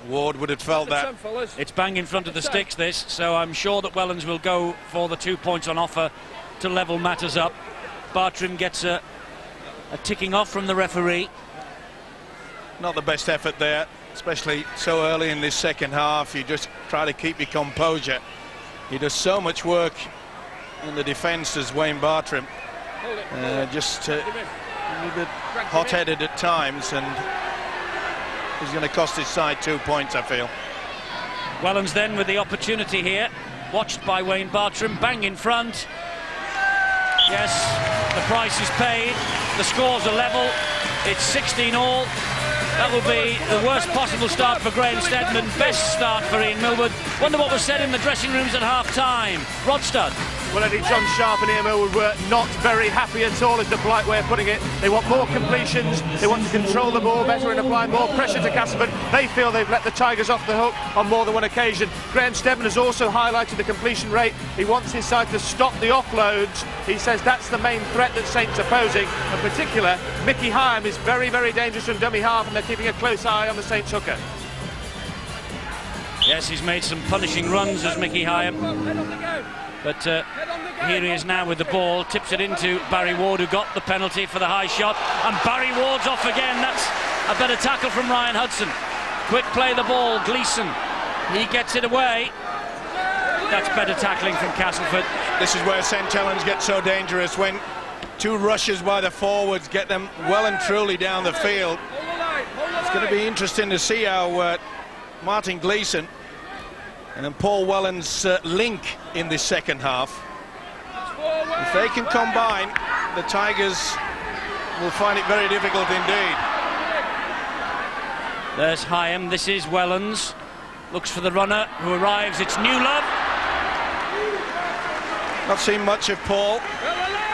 Ward would have felt that. It's bang in front of the sticks, this, so I'm sure that Wellens will go for the 2 points on offer to level matters up. Bartram gets a ticking off from the referee. Not the best effort there, especially so early in this second half. You just try to keep your composure. He does so much work in the defence as Wayne Bartram. Just a little bit hot-headed at times, and he's going to cost his side 2 points, I feel. Wellens then with the opportunity here, watched by Wayne Bartram, bang in front. Yes, the price is paid, the scores are level, it's 16 all. That will be the worst possible start for Graham Steadman, best start for Ian Millwood. Wonder what was said in the dressing rooms at half-time. Rod Studd. Well, I think John Sharp and Ian Millwood were not very happy at all, is the polite way of putting it. They want more completions, they want to control the ball better and apply more pressure to Castleford. They feel they've let the Tigers off the hook on more than one occasion. Graham Steadman has also highlighted the completion rate. He wants his side to stop the offloads. He says that's the main threat that Saints are posing. In particular, Mickey Hyam is very, very dangerous from dummy half, and they're keeping a close eye on the Saints hooker. Yes, he's made some punishing runs as Mickey Hyam. But here he is now with the ball, tips it into Barry Ward, who got the penalty for the high shot, and Barry Ward's off again. That's a better tackle from Ryan Hudson. Quick play the ball, Gleeson, he gets it away. That's better tackling from Castleford. This is where St Helens gets so dangerous, when two rushes by the forwards get them well and truly down the field. It's going to be interesting to see how Martin Gleeson and Paul Wellens link in this second half. If they can combine, the Tigers will find it very difficult indeed. There's Hyam, this is Wellens. Looks for the runner who arrives, it's Newlove. Not seen much of Paul.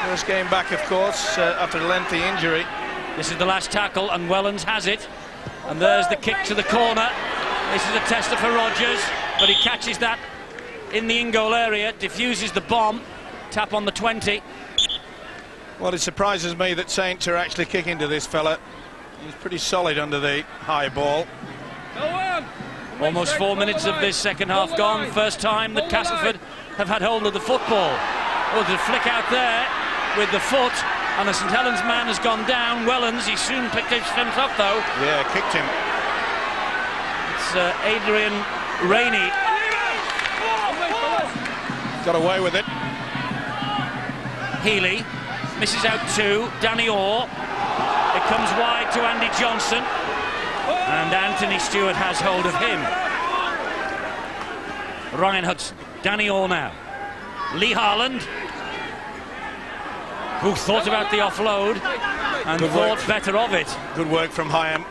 First game back, of course, after a lengthy injury. This is the last tackle, and Wellens has it. And there's the kick to the corner. This is a tester for Rogers, but he catches that in the in-goal area, diffuses the bomb. Tap on the 20. Well, it surprises me that Saints are actually kicking to this fella. He's pretty solid under the high ball. Almost 4 minutes of this second half gone. First time that Castleford have had hold of the football. Oh, the flick out there with the foot, and the St Helens man has gone down. Wellens, he soon picked himself up though. Yeah, kicked him. It's Adrian Rainey. Got away with it. Healy misses out two. Danny Orr. It comes wide to Andy Johnson, and Anthony Stewart has hold of him. Ryan Hudson. Danny Orr now. Lee Harland, who thought about the offload and thought better of it. Good work from Hyam.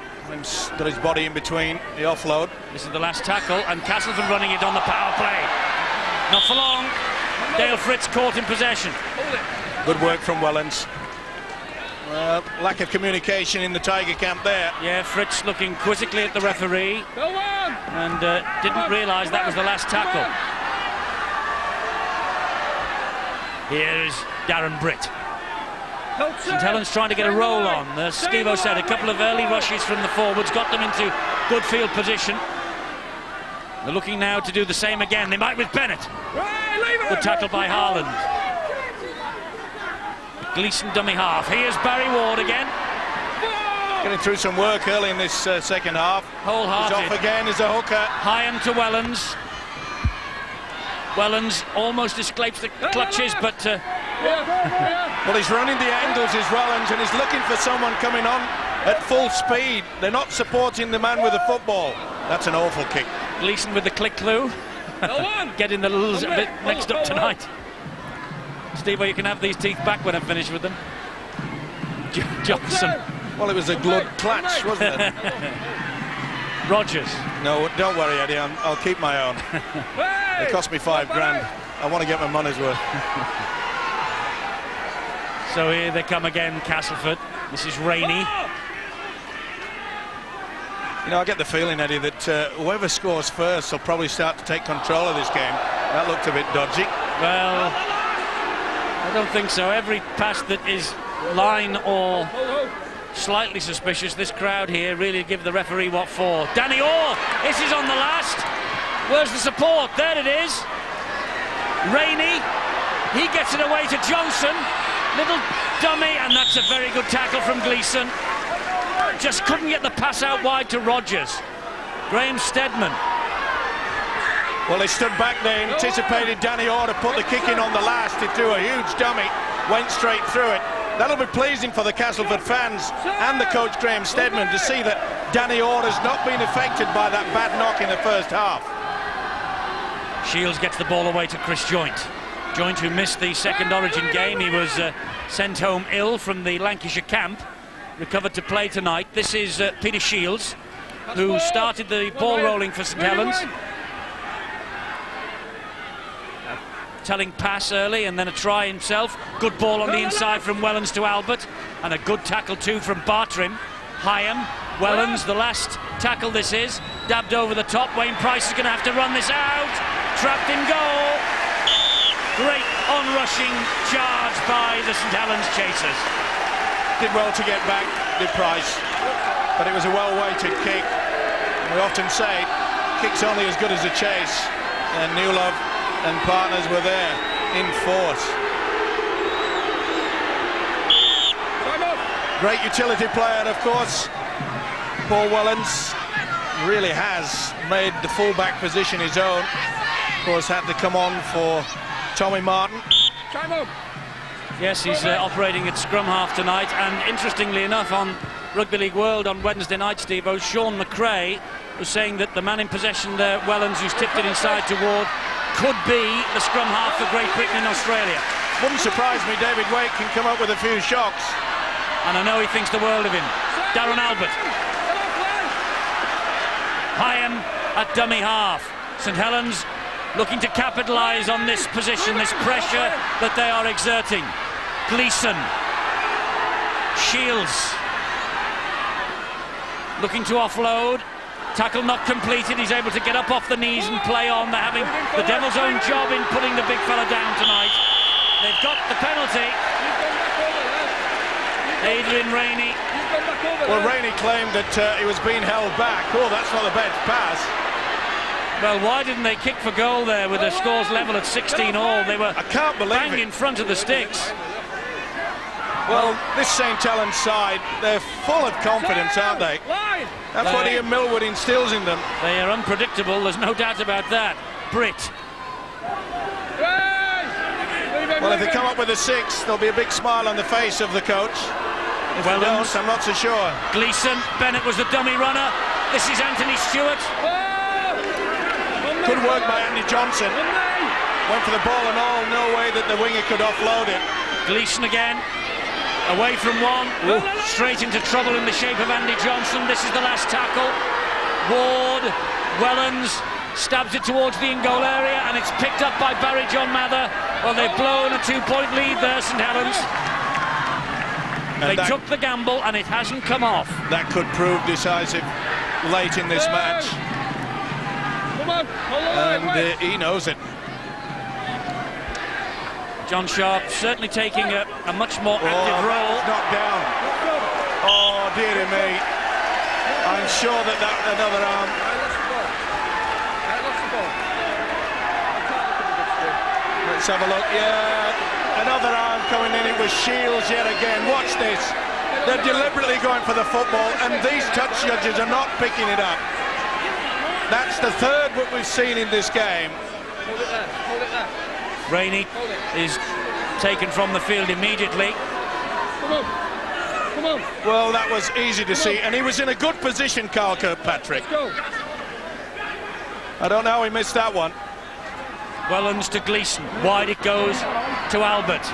Got his body in between the offload. This is the last tackle, and Castleford running it on the power play. Not for long. Dale Fritz caught in possession. Good work from Wellens. Lack of communication in the Tiger camp there. Yeah, Fritz looking quizzically at the referee and didn't realise that was the last tackle. Here's Darren Britt. St Helens trying to get a roll on. As Skevo said, a couple of early rushes from the forwards got them into good field position. They're looking now to do the same again. They might with Bennett. Good tackle by Harland. Gleeson dummy half. Here's Barry Ward again. Getting through some work early in this second half. Wholehearted. He's off again as a hooker. Hyam to Wellens. Wellens almost escapes the clutches, but... Well, he's running the angles as Wellens, and he's looking for someone coming on at full speed. They're not supporting the man with the football. That's an awful kick. Gleeson with the click through. Getting the little bit mixed up tonight. Steve, you can have these teeth back when I'm finished with them. Johnson. Well, it was a blood clutch, wasn't it? Rogers. No, don't worry, Eddie. I'll keep my own. It cost me $5 grand. I want to get my money's worth. So here they come again, Castleford. This is Rainey. You know, I get the feeling, Eddie, that whoever scores first will probably start to take control of this game. That looked a bit dodgy. Well, I don't think so. Every pass that is line or slightly suspicious, this crowd here really give the referee what for. Danny Orr, this is on the last. Where's the support? There it is. Rainey, he gets it away to Johnson. Little dummy, and that's a very good tackle from Gleeson. Just couldn't get the pass out wide to Rogers. Graham Steadman. Well, they stood back, they anticipated Danny Orr to put the kick in on the last. He threw a huge dummy, went straight through it. That'll be pleasing for the Castleford fans and the coach Graham Steadman to see that Danny Orr has not been affected by that bad knock in the first half. Shields gets the ball away to Chris Joint. Joint, who missed the second Origin game. He was sent home ill from the Lancashire camp. Recovered to play tonight. This is Peter Shields, who started the ball rolling for St Helens. Telling pass early and then a try himself. Good ball on the inside from Wellens to Albert, and a good tackle too from Bartrim. Hyam, Wellens, the last tackle this is. Dabbed over the top. Wayne Price is going to have to run this out. Trapped in goal. Great on-rushing charge by the St Helens chasers. Did well to get back, did Price, but it was a well-weighted kick. We often say, kick's only as good as a chase, and Newlove and partners were there. in force. Great utility player, of course. Paul Wellens really has made the full-back position his own. Of course, had to come on for Tommy Martin. Yes, he's operating at scrum half tonight, and interestingly enough, on Rugby League World on Wednesday night, Steve-o, Sean McRae was saying that the man in possession there, Wellens, who's tipped it inside to Ward, could be the scrum half for Great Britain and Australia. Wouldn't surprise me, David Wake can come up with a few shocks. And I know he thinks the world of him. Darren Albert. Hyam at dummy half. St Helens looking to capitalise on this position, this pressure that they are exerting. Gleeson. Shields. Looking to offload. Tackle not completed. He's able to get up off the knees and play on. They're having the Devil's own job in putting the big fella down tonight. They've got the penalty. Adrian Rainey. Well, Rainey claimed that he was being held back. Oh, that's not the best pass. Well, why didn't they kick for goal there with the scores level at 16 all? They were I can't believe bang it. in front of the sticks. Well, this St Helens side, they're full of confidence, aren't they? That's what Ian Millwood instills in them. They are unpredictable, there's no doubt about that. Britt. Well, if they come up with a 6, there'll be a big smile on the face of the coach. If they don't, I'm not so sure. Gleeson. Bennett was the dummy runner. This is Anthony Stewart. Good work by Andy Johnson. Went for the ball and all, no way that the winger could offload it. Gleeson again. Away from one. Straight into trouble in the shape of Andy Johnson. This is the last tackle. Ward. Wellens stabs it towards the in-goal area, and it's picked up by Barry John Mather. Well, they've blown a 2-point lead there, St Helens. They took the gamble, and it hasn't come off. That could prove decisive late in this match. And he knows it. John Sharp certainly taking a much more active role. Knocked down. Oh, dearie me. I'm sure that another arm. Let's have a look. Yeah, another arm coming in. It was Shields yet again. Watch this. They're deliberately going for the football, and these touch judges are not picking it up. That's the third what we've seen in this game. Hold it there. Hold it there. Rainey is taken from the field immediately. Come on. Come on. Well, that was easy to see, and he was in a good position, Carl Kirkpatrick. Let's go. I don't know how he missed that one. Wellens to Gleeson. Wide it goes to Albert.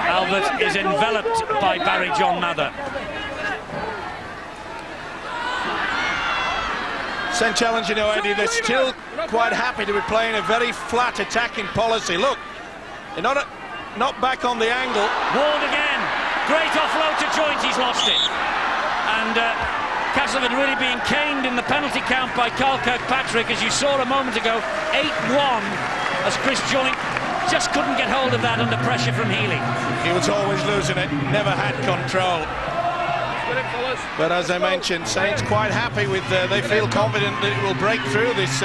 Albert is enveloped by Barry John Mather. St Helens, you know, Eddie, they're still quite happy to be playing a very flat attacking policy. Look, they're not back on the angle. Ward again. Great offload to Joint. He's lost it. And Castleford really being caned in the penalty count by Carl Kirkpatrick, as you saw a moment ago. 8-1 as Chris Joint just couldn't get hold of that under pressure from Healy. He was always losing it, never had control. But as I mentioned, Saints quite happy with, they feel confident that it will break through this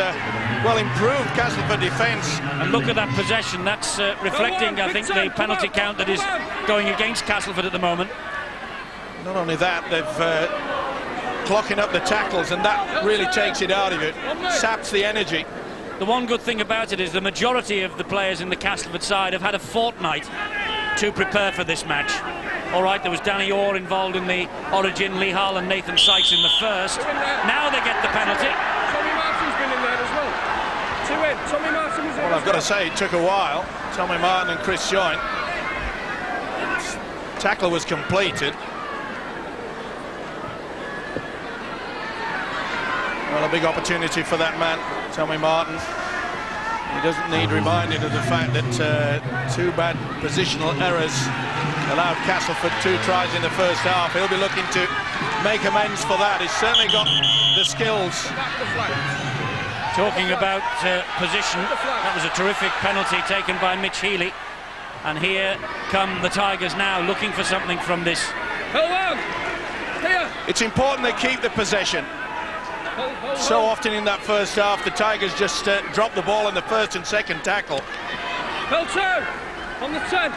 well-improved Castleford defence. And look at that possession, that's reflecting, I think, the penalty count that is going against Castleford at the moment. Not only that, they've clocking up the tackles, and that really takes it out of it, saps the energy. The one good thing about it is the majority of the players in the Castleford side have had a fortnight to prepare for this match. All right, there was Danny Orr involved in the origin, Lee Hull and Nathan Sykes in the first. Now they get the penalty. Tommy Martin's been in there as well. 2 in. Tommy Martin was in. Well, I've got to say, it took a while. Tommy Martin and Chris Joint. Tackle was completed. Well, a big opportunity for that man, Tommy Martin. He doesn't need reminding of the fact that 2 bad positional errors allowed Castleford 2 tries in the first half. He'll be looking to make amends for that. He's certainly got the skills. Talking about position, that was a terrific penalty taken by Mitch Healy. And here come the Tigers now, looking for something from this. Hold on. Here. It's important they keep the possession. So often in that first half, the Tigers just drop the ball in the first and second tackle. Well, 10. On the 10.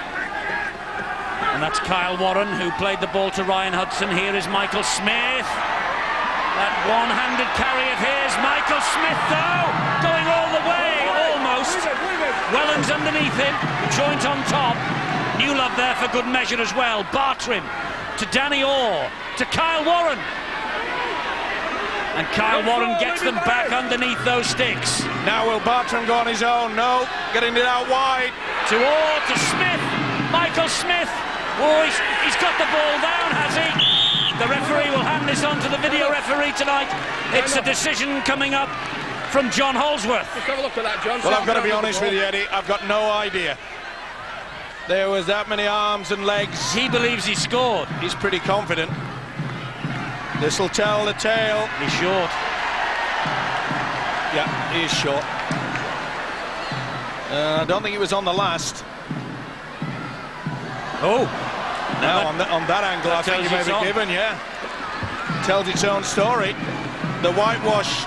And that's Kyle Warren, who played the ball to Ryan Hudson. Here is Michael Smith. That one-handed carry of his. Michael Smith, though, going all the way, almost. Wellens underneath him, joint on top. New love there for good measure as well. Bartrim to Danny Orr, to Kyle Warren. And Kyle Warren gets them back underneath those sticks. Now will Bartrim go on his own? No, getting it out wide. To Orr, to Smith, Michael Smith. Oh, he's got the ball down, has he? The referee will hand this on to the video referee tonight. It's a decision coming up from John Holsworth. Just have a look at that, John. Well, I've got to be honest with you, Eddie. I've got no idea. There was that many arms and legs. He believes he scored. He's pretty confident. This will tell the tale. He's short. Yeah, he is short. I don't think he was on the last. Oh. Now, on that angle, I think he may be given, yeah. Tells its own story. The whitewash.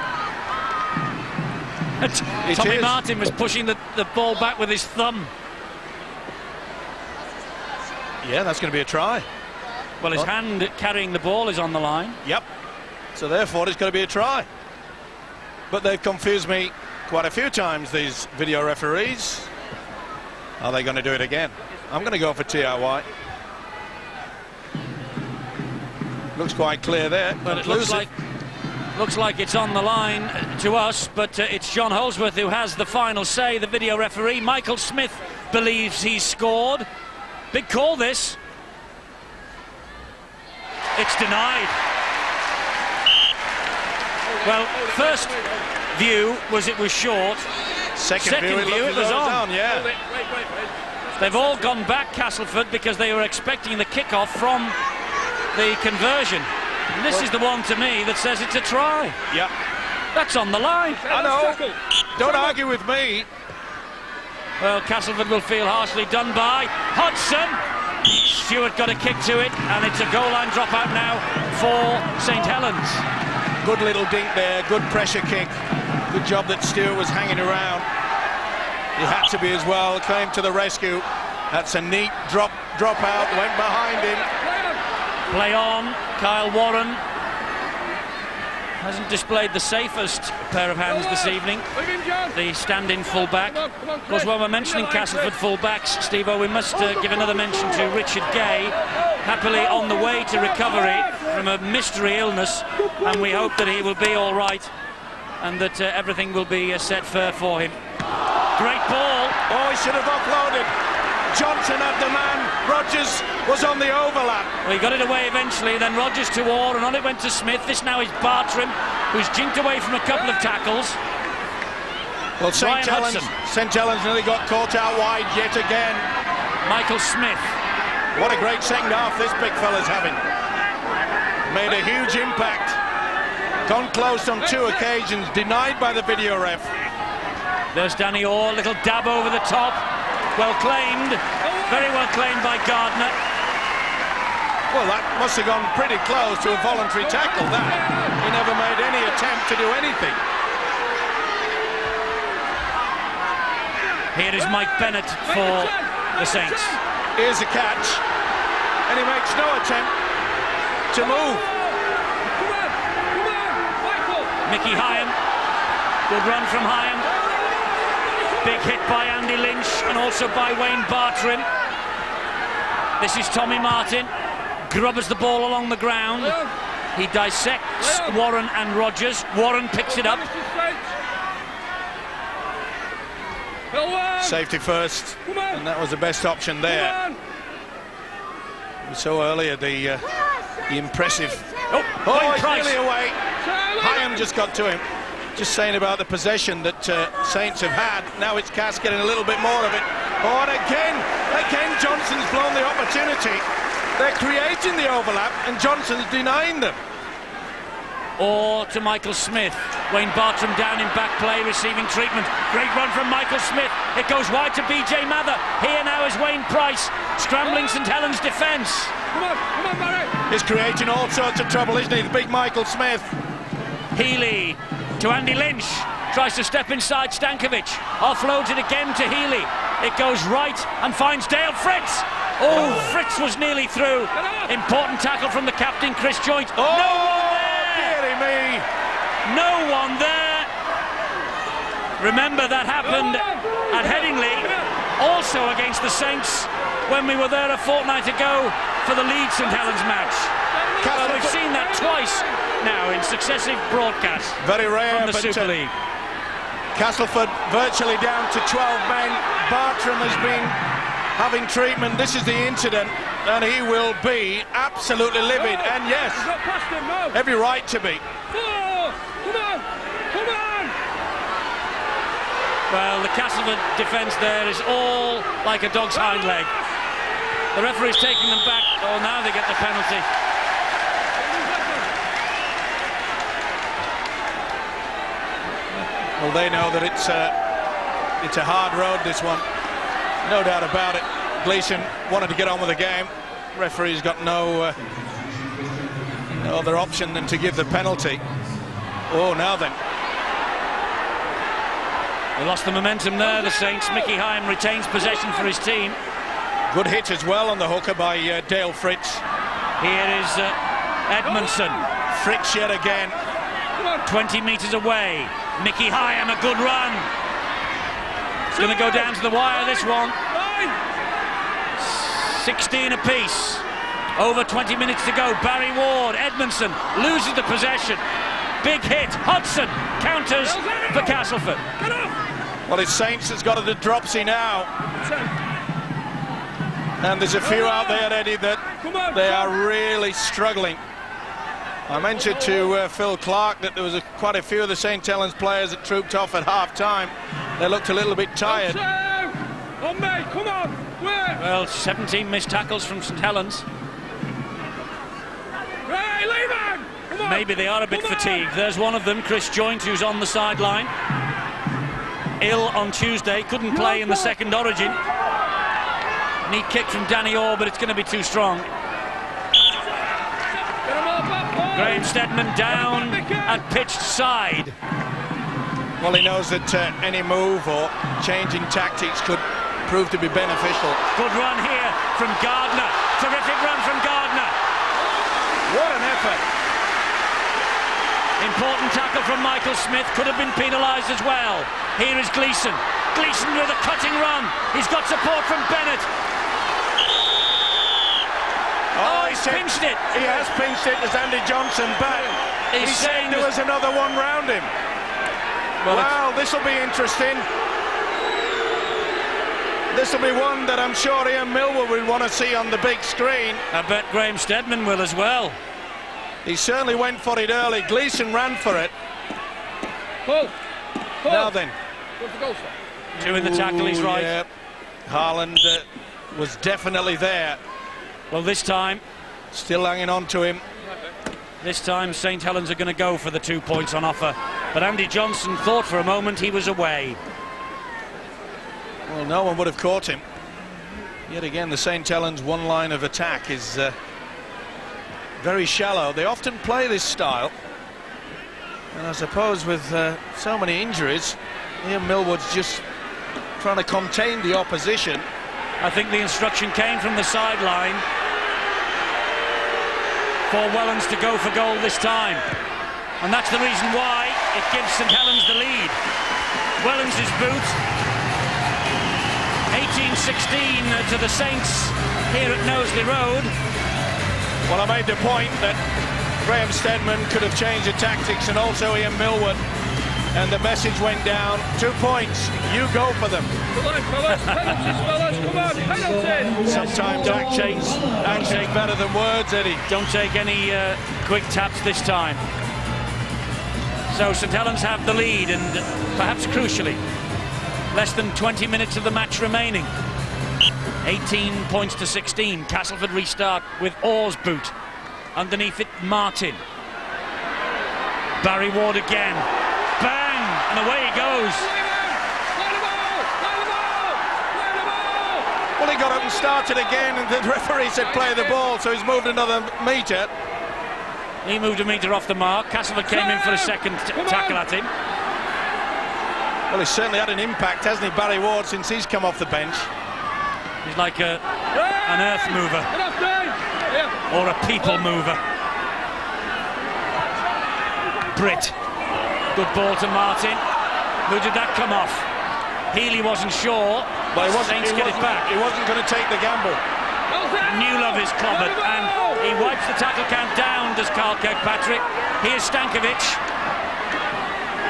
Tommy Martin was pushing the ball back with his thumb. Yeah, that's going to be a try. Well, his hand carrying the ball is on the line. Yep. So therefore, it's going to be a try. But they've confused me quite a few times, these video referees. Are they going to do it again? I'm going to go for TRY. Looks quite clear there. But it looks like it's on the line to us, but it's John Holsworth who has the final say, the video referee. Michael Smith believes he's scored. Big call, this. It's denied. Well, first view was it was short. Second view it was on. Yeah. Wait. They've all gone back, Castleford, because they were expecting the kick-off from the conversion. And this is the one to me that says it's a try. Yep. That's on the line. I know. Don't argue with me. Well, Castleford will feel harshly done by. Hudson. Stewart got a kick to it, and it's a goal line dropout now for St Helens. Good little dink there, good pressure kick. Good job that Stewart was hanging around. He had to be as well, came to the rescue. That's a neat drop out, went behind him. Play on, Kyle Warren. Hasn't displayed the safest pair of hands this evening. The stand-in full-back. Of course, while we're mentioning Castleford full-backs, Steve-O, we must give another mention to Richard Gay, happily on the way to recovery from a mystery illness, and we hope that he will be all right and that everything will be set fair for him. Great ball. Oh, he should have offloaded. Johnson had the man. Rodgers was on the overlap. Well, he got it away eventually, then Rodgers to Orr, and on it went to Smith. This now is Bartrim, who's jinked away from a couple of tackles. Well, St Helens nearly got caught out wide yet again. Michael Smith. What a great second half this big fella's having. Made a huge impact. Gone close on 2 occasions, denied by the video ref. There's Danny Orr, little dab over the top. Well claimed, very well claimed by Gardner. Well, that must have gone pretty close to a voluntary tackle, that. He never made any attempt to do anything. Here is Mike Bennett for the Saints. Here's a catch, and he makes no attempt to move. Mickey Hyam, good run from Hyam. Big hit by Andy Lynch and also by Wayne Bartrim. This is Tommy Martin. Grubbers the ball along the ground. He dissects Warren and Rodgers. Warren picks it up. Safety first, and that was the best option there. We saw earlier the impressive... Oh, he's nearly away. Hyam just got to him. Just saying about the possession that Saints have had. Now it's Cass getting a little bit more of it. Oh, and again Johnson's blown the opportunity. They're creating the overlap, and Johnson's denying them. Or to Michael Smith. Wayne Bartrim down in back play, receiving treatment. Great run from Michael Smith. It goes wide to BJ Mather. Here now is Wayne Price, scrambling St Helens defence. Come on, Barry. He's creating all sorts of trouble, isn't he, the big Michael Smith? Healy to Andy Lynch, tries to step inside Stankovic, offloads it again to Healy. It goes right and finds Dale Fritz. Oh, Fritz was nearly through. Important tackle from the captain, Chris Joynt. Oh, no one there. Dearie me. No one there. Remember, that happened at Headingley, also against the Saints, when we were there a fortnight ago for the Leeds St Helens match. Well, we've seen that twice now in successive broadcasts. Very rare, from the but Super League. Castleford virtually down to 12 men. Bartram has been having treatment. This is the incident, and he will be absolutely livid. And yes, He's not past him, no. every right to be. Oh, come on, come on. Well, the Castleford defence there is all like a dog's hind leg. The referee's taking them back. Oh, now they get the penalty. Well, they know that it's a hard road, this one. No doubt about it. Gleeson wanted to get on with the game. Referee's got no other option than to give the penalty. Oh, now then. They lost the momentum there, the Saints. Mickey Hyam retains possession for his team. Good hit as well on the hooker by Dale Fritz. Here is Edmondson. Fritz yet again. 20 metres away. Mickey Hyam, a good run. It's going to go down to the wire, this one. 16 apiece. Over 20 minutes to go. Barry Ward, Edmondson loses the possession. Big hit. Hudson counters for Castleford. Well, it's Saints that's got it at dropsy now. And there's a few out there, Eddie, that they are really struggling. I mentioned to Phil Clark that there was quite a few of the St Helens players that trooped off at half-time. They looked a little bit tired. On me, come on. Where? Well, 17 missed tackles from St Helens. Hey, leave him. Come on. Maybe they are a bit fatigued. There's one of them, Chris Joynt, who's on the sideline. Ill on Tuesday, couldn't play in the second origin. Neat kick from Danny Orr, but it's going to be too strong. Graham Steadman down and pitched side. Well, he knows that any move or change in tactics could prove to be beneficial. Good run here from Gardner. Terrific run from Gardner. What an effort. Important tackle from Michael Smith. Could have been penalised as well. Here is Gleeson. Gleeson with a cutting run. He's got support from Bennett. Oh, he's pinched it. He has pinched it as Andy Johnson back. He's saying there was another one round him. Well, this will be interesting. This will be one that I'm sure Ian Millwall will want to see on the big screen. I bet Graham Steadman will as well. He certainly went for it early. Gleeson ran for it. Pull. Now then. Two in the tackle, he's right. Yeah. Haaland was definitely there. Well, this time, still hanging on to him. This time St Helens are going to go for the 2 points on offer. But Andy Johnson thought for a moment he was away. Well, no one would have caught him. Yet again, the St Helens one line of attack is very shallow. They often play this style. And I suppose with so many injuries, Ian Millwood's just trying to contain the opposition. I think the instruction came from the sideline for Wellens to go for goal this time. And that's the reason why it gives St Helens the lead. Wellens' boot. 18-16 to the Saints here at Knowsley Road. Well, I made the point that Graham Steadman could have changed the tactics, and also Ian Millwood. And the message went down. 2 points. You go for them. Come on, fellas. Penalties, fellas. Come on, penalties. Sometimes actions better than words, Eddie. Don't take any quick taps this time. So St Helens have the lead, and perhaps crucially, less than 20 minutes of the match remaining. 18 points to 16. Castleford restart with Orr's boot. Underneath it, Martin. Barry Ward again. Bang! And away he goes. Well, he got up and started again, and the referee said play the ball, so he's moved another metre. He moved a metre off the mark. Castleford came in for a second tackle at him. Well, he's certainly had an impact, hasn't he, Barry Ward, since he's come off the bench. He's like an earth mover or a people mover. Britt, good ball to Martin. Who did that come off? Healy wasn't sure, but Saints get it back. He wasn't going to take the gamble. Newlove is clobbered, and he wipes the tackle count down, does Carl Kirkpatrick. Here's Stankovic.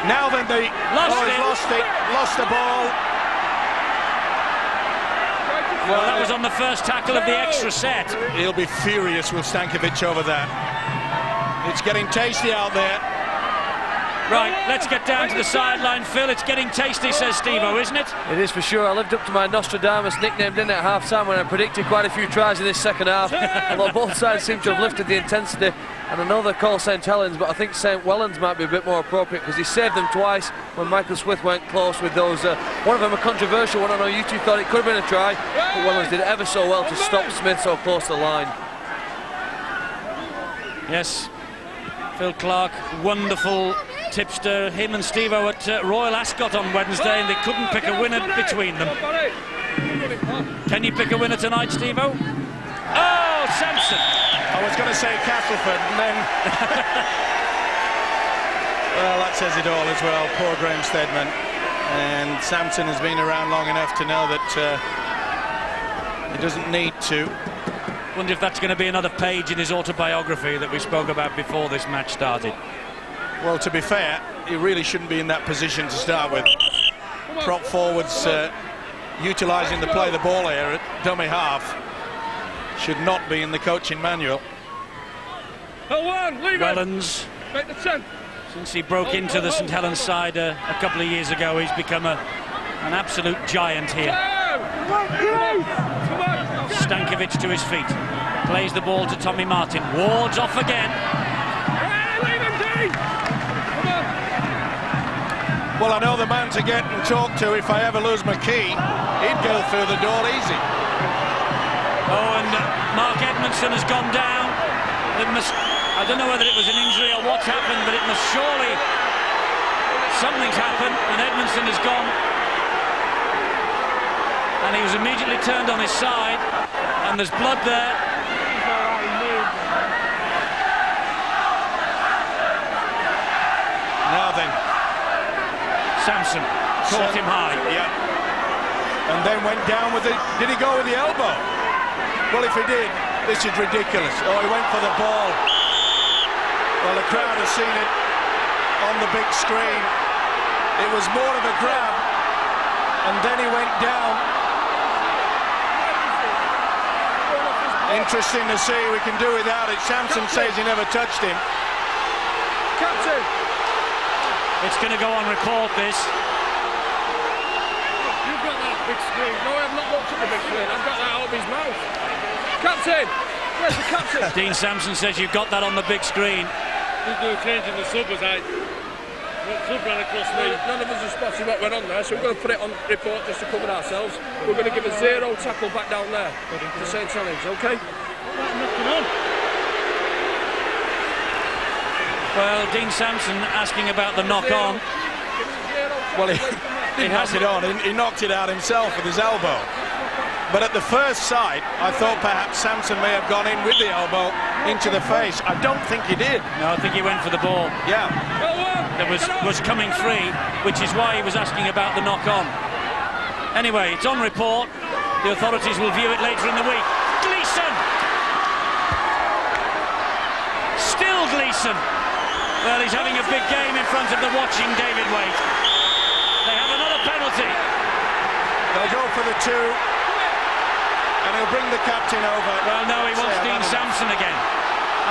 Now then, he's lost the ball. Well, that was on the first tackle of the extra set. He'll be furious with Stankovic over that. It's getting tasty out there. Right, let's get down to the sideline, Phil. It's getting tasty, says Steve-O, isn't it? It is for sure. I lived up to my Nostradamus nickname, didn't it, at half-time when I predicted quite a few tries in this second half. Although both sides seem to have lifted the intensity. And I know they're called St Helens, but I think St Wellens might be a bit more appropriate because he saved them twice when Michael Swith went close with those. One of them a controversial one. I know you two thought it could have been a try, but Wellens did ever so well to stop Smith so close to the line. Yes, Phil Clark, wonderful tipster. Him and Steve-O at Royal Ascot on Wednesday, and they couldn't pick a winner between them. Can you pick a winner tonight, Steve-O? Oh, Sampson! I was going to say Castleford, and then... Well, that says it all as well. Poor Graham Steadman. And Sampson has been around long enough to know that he doesn't need to. Wonder if that's going to be another page in his autobiography that we spoke about before this match started. Well, to be fair, he really shouldn't be in that position to start with. Prop forwards utilising the play the ball here at dummy half should not be in the coaching manual. Wellens, Make the 10. since he broke into the St Helens side a couple of years ago, he's become an absolute giant here. Stankovic to his feet, plays the ball to Tommy Martin. Ward's off again. Well, I know the man to get and talk to if I ever lose my key. He'd go through the door easy. Oh, and Mark Edmondson has gone down. It must, I don't know whether it was an injury or what's happened, but it must surely... Something's happened, and Edmondson has gone. And he was immediately turned on his side, and there's blood there. Now then. Sampson caught him high. Yeah. And then went down with the... Did he go with the elbow? Well, if he did, this is ridiculous. Oh, he went for the ball. Well, the crowd has seen it on the big screen. It was more of a grab, and then he went down. Interesting to see. We can do without it. Sampson says he never touched him. Captain! It's going to go on report, this. You've got that big screen. No, I've not looked at the big screen. I've got that out of his mouth. Captain! Where's the captain? Dean Sampson says you've got that on the big screen. There's no change in the sub, as I... Sub ran across me. None of us are spotting what went on there, so we're going to put it on report just to cover ourselves. We're going to give a 0 tackle back down there to St Helens, OK? Well, Dean Sampson asking about the knock-on. Well, he has it on. He knocked it out himself with his elbow. But at the first sight, I thought perhaps Sampson may have gone in with the elbow into the face. I don't think he did. No, I think he went for the ball. Yeah. That was coming free, which is why he was asking about the knock-on. Anyway, it's on report. The authorities will view it later in the week. Gleeson! Still Gleeson! Well, he's having a big game in front of the watching David Waite. They have another penalty. They'll go for the 2. And he'll bring the captain over. Well, no, he wants Dean Sampson again.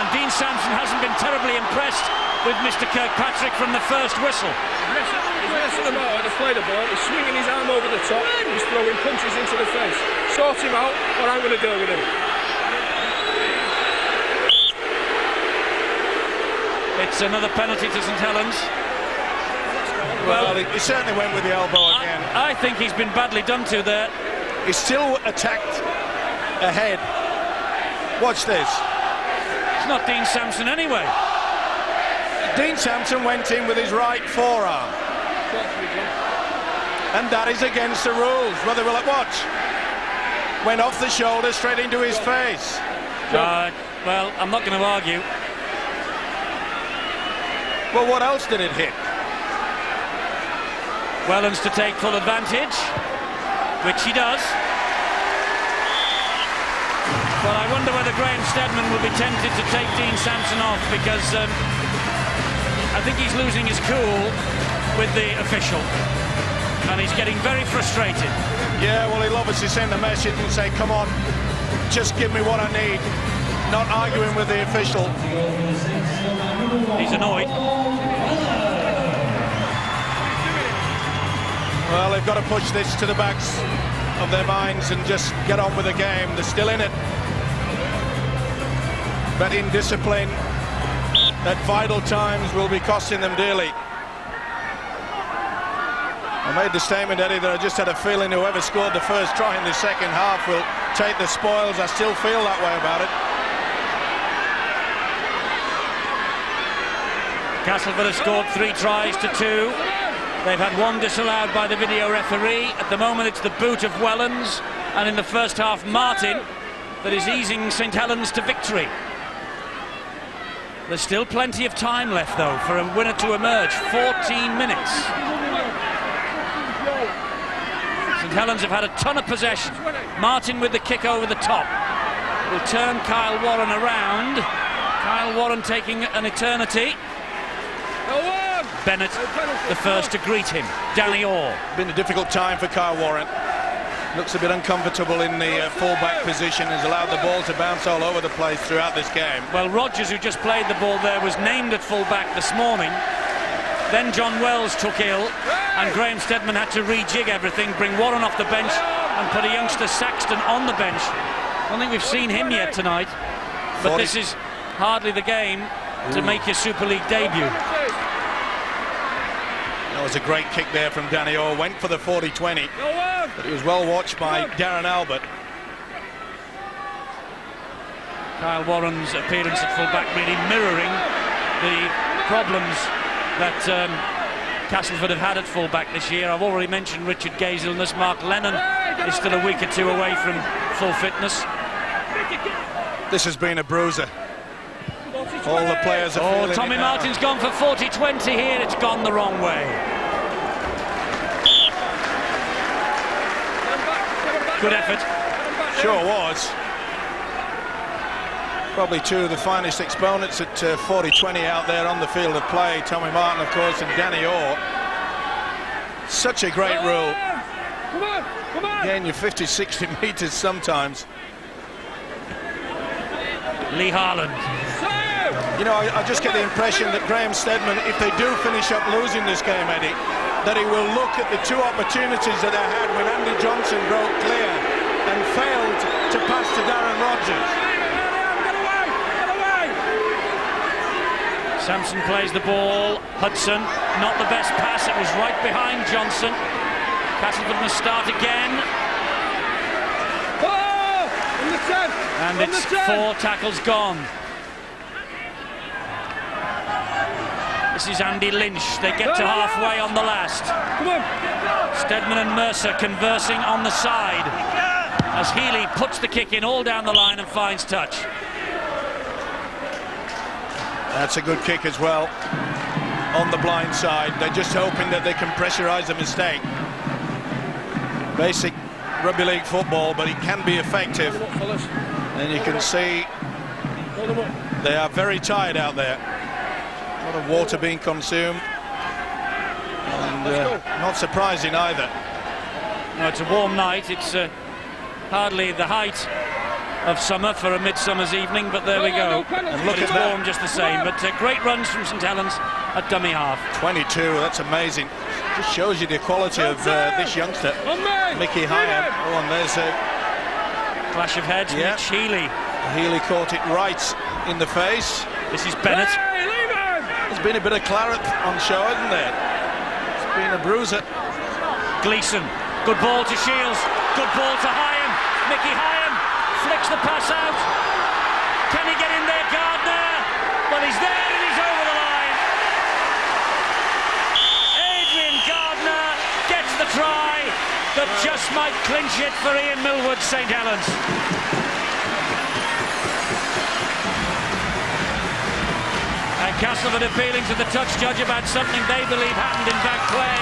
And Dean Sampson hasn't been terribly impressed with Mr. Kirkpatrick from the first whistle. He's messing about how to play the ball. He's swinging his arm over the top. He's throwing punches into the face. Sort him out, or I'm going to deal with him. It's another penalty to St Helens. Well, he certainly went with the elbow again. I think he's been badly done to there. He's still attacked ahead. Watch this. It's not Dean Sampson anyway. Dean Sampson went in with his right forearm. And that is against the rules. Well, they will watch. Went off the shoulder straight into his face. Well, I'm not going to argue. Well, what else did it hit? Helens to take full advantage, which he does. Well, I wonder whether Graham Steadman will be tempted to take Dean Sampson off, because I think he's losing his cool with the official, and he's getting very frustrated. Yeah, well, he'll obviously send a message and say, come on, just give me what I need. Not arguing with the official. He's annoyed. Well, they've got to push this to the backs of their minds and just get on with the game. They're still in it. But indiscipline at vital times will be costing them dearly. I made the statement, Eddie, that I just had a feeling whoever scored the first try in the second half will take the spoils. I still feel that way about it. Castleford has scored 3 tries to 2. They've had 1 disallowed by the video referee. At the moment it's the boot of Helens, and in the first half Martin, that is easing St Helens to victory. There's still plenty of time left though for a winner to emerge. 14 minutes. St Helens have had a ton of possession. Martin with the kick over the top will turn Kyle Warren around. Kyle Warren taking an eternity. Bennett the first to greet him. Danny Orr. Been a difficult time for Kyle Warren. Looks a bit uncomfortable in the full-back position. Has allowed the ball to bounce all over the place throughout this game. Well, Rogers, who just played the ball there, was named at full-back this morning. Then John Wells took ill, and Graham Steadman had to rejig everything, bring Warren off the bench and put a youngster Saxton on the bench. I don't think we've seen him yet tonight, but this is hardly the game to make your Super League debut. That was a great kick there from Danny Orr. Went for the 40-20, but it was well watched by Darren Albert. Kyle Warren's appearance at full-back really mirroring the problems that Castleford have had at full-back this year. I've already mentioned Richard Gay's illness. Mark Lennon is still a week or 2 away from full fitness. This has been a bruiser. All the players are feeling Tommy it now. Martin's gone for 40-20 here. It's gone the wrong way. Good effort. Sure was. Probably 2 of the finest exponents at 40-20 out there on the field of play. Tommy Martin, of course, and Danny Orr. Such a great rule. Come on. Gain you 50-60 metres sometimes. Lee Harland. You know, I just get the impression that Graham Steadman, if they do finish up losing this game, Eddie, that he will look at the 2 opportunities that they had when Andy Johnson broke clear and failed to pass to Darren Rogers. Sampson plays the ball. Hudson, not the best pass. It was right behind Johnson. Castleford must start again. And it's 4 tackles gone. This is Andy Lynch. They get to halfway on the last. Steadman and Mercer conversing on the side as Healy puts the kick in all down the line and finds touch. That's a good kick as well. On the blind side. They're just hoping that they can pressurise a mistake. Basic rugby league football, but it can be effective. And you can see they are very tired out there. A lot of water being consumed, and not surprising either. No, it's a warm night. It's hardly the height of summer for a midsummer's evening, but there we go. And look it's at that. warm just the same. But great runs from St Helens at dummy half. 22, that's amazing. Just shows you the quality of this youngster, Mickey Hyam. Oh, and there's a Clash of heads. Yeah. Mitch Healy. Healy caught it right in the face. This is Bennett. There's been a bit of claret on show, hasn't there? It's been a bruiser. Gleeson. Good ball to Shields. Good ball to Hyam. Mickey Hyam flicks the pass out. Can he get in there, Gardner? Well, he's there and he's over the line. Adrian Gardner gets the try. that just might clinch it for Ian Millwood, St Helens. And Castleford appealing to the touch judge about something they believe happened in back play.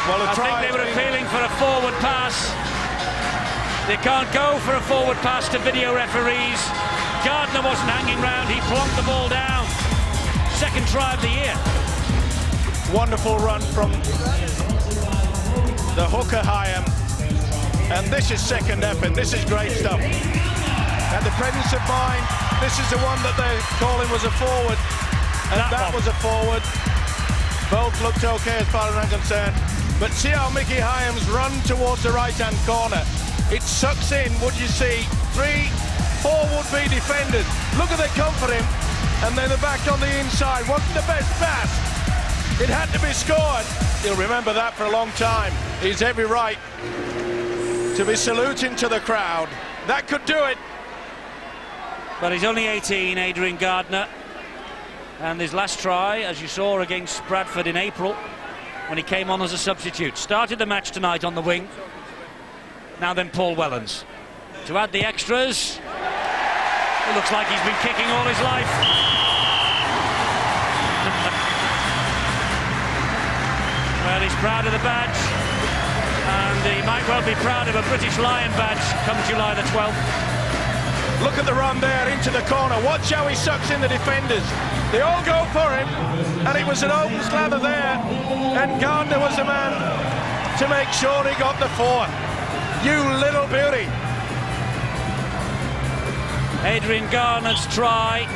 Well, I think they were appealing for a forward pass. They can't go for a forward pass to video referees. Gardner wasn't hanging round, he plonked the ball down. Second try of the year. Wonderful run from the hooker Hyam. And this is second effort, this is great stuff. And the presence of mind, this is the one that they're calling was a forward. And that was a forward. Both looked okay as far as I'm concerned. But see how Mickey Hyams run towards the right-hand corner. It sucks in, would you see, 4 would-be defenders. Look at they come for him, and then they're back on the inside. Wasn't the best pass. It had to be scored. He'll remember that for a long time. He's every right to be saluting to the crowd. That could do it. But he's only 18, Adrian Gardner. And his last try, as you saw against Bradford in April, when he came on as a substitute. Started the match tonight on the wing. Now then Paul Wellens. To add the extras, it looks like he's been kicking all his life. Well, he's proud of the badge, and he might well be proud of a British Lion badge come July the 12th. Look at the run there into the corner. Watch how he sucks in the defenders. They all go for him, and it was an open slather there, and Gardner was the man to make sure he got the 4. You little beauty. Adrian Gardner's try.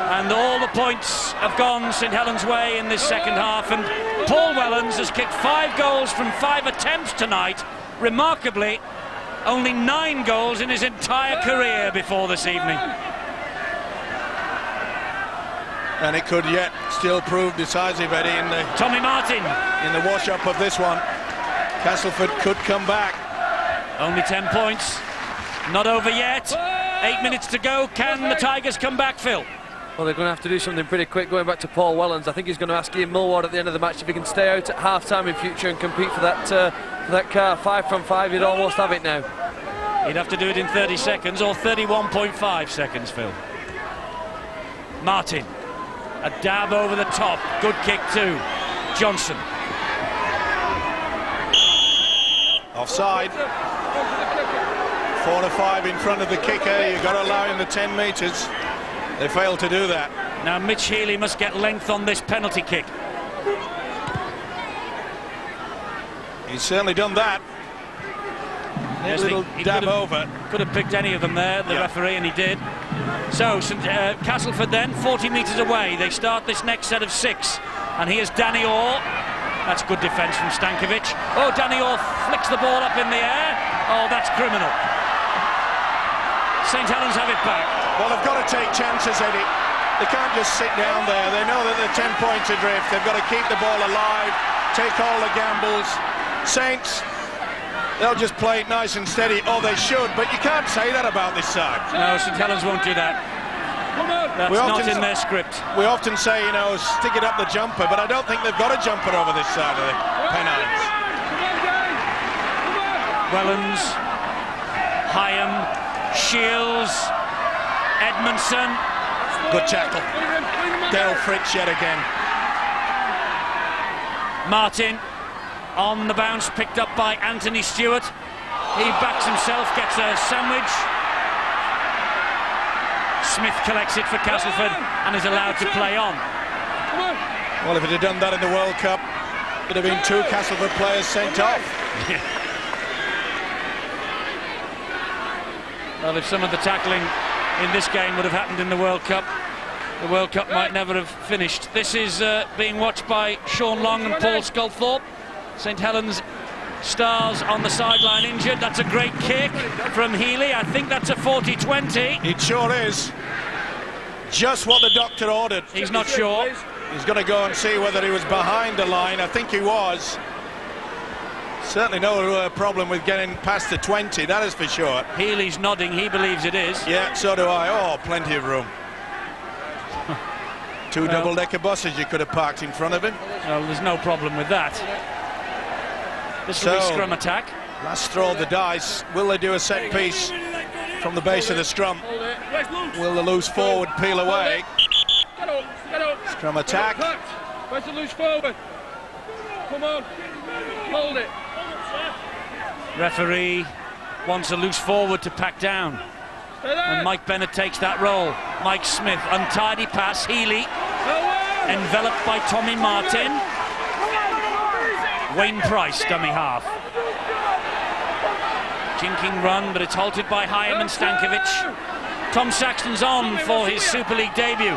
And all the points have gone St Helens' way in this second half, and Paul Wellens has kicked 5 goals from 5 attempts tonight. Remarkably, only 9 goals in his entire career before this evening. And it could yet still prove decisive, Eddie, in the Tommy Martin. In the wash-up of this one. Castleford could come back. Only 10 points. Not over yet. 8 minutes to go. Can the Tigers come back, Phil? Well, they're going to have to do something pretty quick. Going back to Paul Wellens, I think he's going to ask Ian Millward at the end of the match if he can stay out at half-time in future and compete for that car. 5 from 5, he'd almost have it now. He'd have to do it in 30 seconds or 31.5 seconds, Phil. Martin. A dab over the top. Good kick too. Johnson. Offside. 4 to 5 in front of the kicker. You've got to allow him the 10 metres. They failed to do that. Now Mitch Healy must get length on this penalty kick. He's certainly done that. Yes, a little dab over. Could have picked any of them there, the referee, and he did. So Castleford then, 40 metres away. They start this next set of 6. And here's Danny Orr. That's good defence from Stankovic. Oh, Danny Orr flicks the ball up in the air. Oh, that's criminal. St Helens have it back. Well, they've got to take chances, Eddie. They can't just sit down there. They know that they're 10 points adrift. They've got to keep the ball alive, take all the gambles. Saints, they'll just play it nice and steady. Oh, they should, but you can't say that about this side. No, St Helens won't do that. That's not in their script. We often say, you know, stick it up the jumper, but I don't think they've got a jumper over this side of the Pennines. Wellens, Hyam, Shields, Edmondson. Good tackle. Dale Fritz yet again. Martin on the bounce, picked up by Anthony Stewart. He backs himself, gets a sandwich. Smith collects it for Castleford and is allowed to play on. Well, if it had done that in the World Cup, there'd have been 2 Castleford players sent off. Well, if some of the tackling in this game would have happened in the World Cup might never have finished. This is being watched by Sean Long and Paul Sculthorpe. St Helens stars on the sideline injured. That's a great kick from Healy. I think that's a 40-20. It sure is. Just what the doctor ordered. He's not sure. He's going to go and see whether he was behind the line. I think he was. Certainly no problem with getting past the 20, that is for sure. Healy's nodding, he believes it is. Yeah, so do I. Oh, plenty of room. Two double-decker buses you could have parked in front of him. Well, there's no problem with that. This will be scrum attack. Last straw of the dice. Will they do a set piece from the base of the scrum? Will the loose forward peel away? Get up. Scrum attack. Where's the loose forward? Come on. Hold it. Referee wants a loose forward to pack down. And Mike Bennett takes that role. Mike Smith, untidy pass. Healy, enveloped by Tommy Martin. Wayne Price, dummy half. Jinking run, but it's halted by Hyam and Stankovic. Tom Saxton's on for his Super League debut.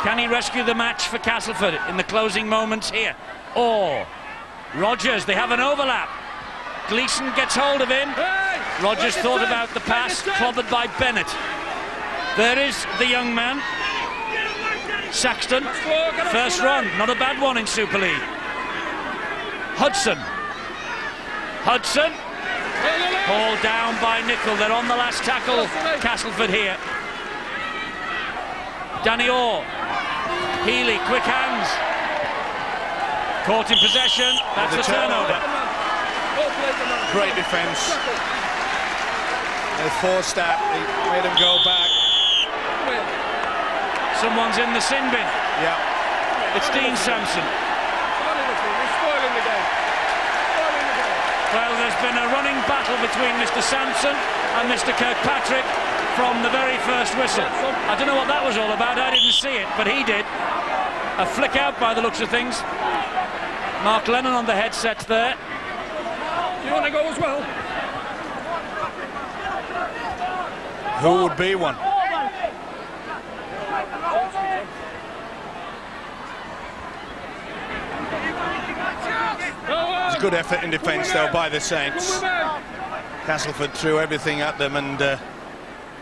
Can he rescue the match for Castleford in the closing moments here? Or Rogers, they have an overlap. Gleeson gets hold of him. Rogers thought about the pass, clobbered by Bennett. There is the young man. Saxton, first run, not a bad one in Super League. Hudson, hauled down by Nicol. They're on the last tackle, Castleford here. Danny Orr, Healy, quick hands. Caught in possession, that's the turnover. Great defence. They forced that, they made him go back. Someone's in the sin bin. Yeah. It's Dean Sampson. Well, there's been a running battle between Mr. Sampson and Mr. Kirkpatrick from the very first whistle. I don't know what that was all about, I didn't see it, but he did. A flick out by the looks of things. Mark Lennon on the headset there. Do you want to go as well? Who would be one? It's a good effort in defence though by the Saints. Castleford threw everything at them and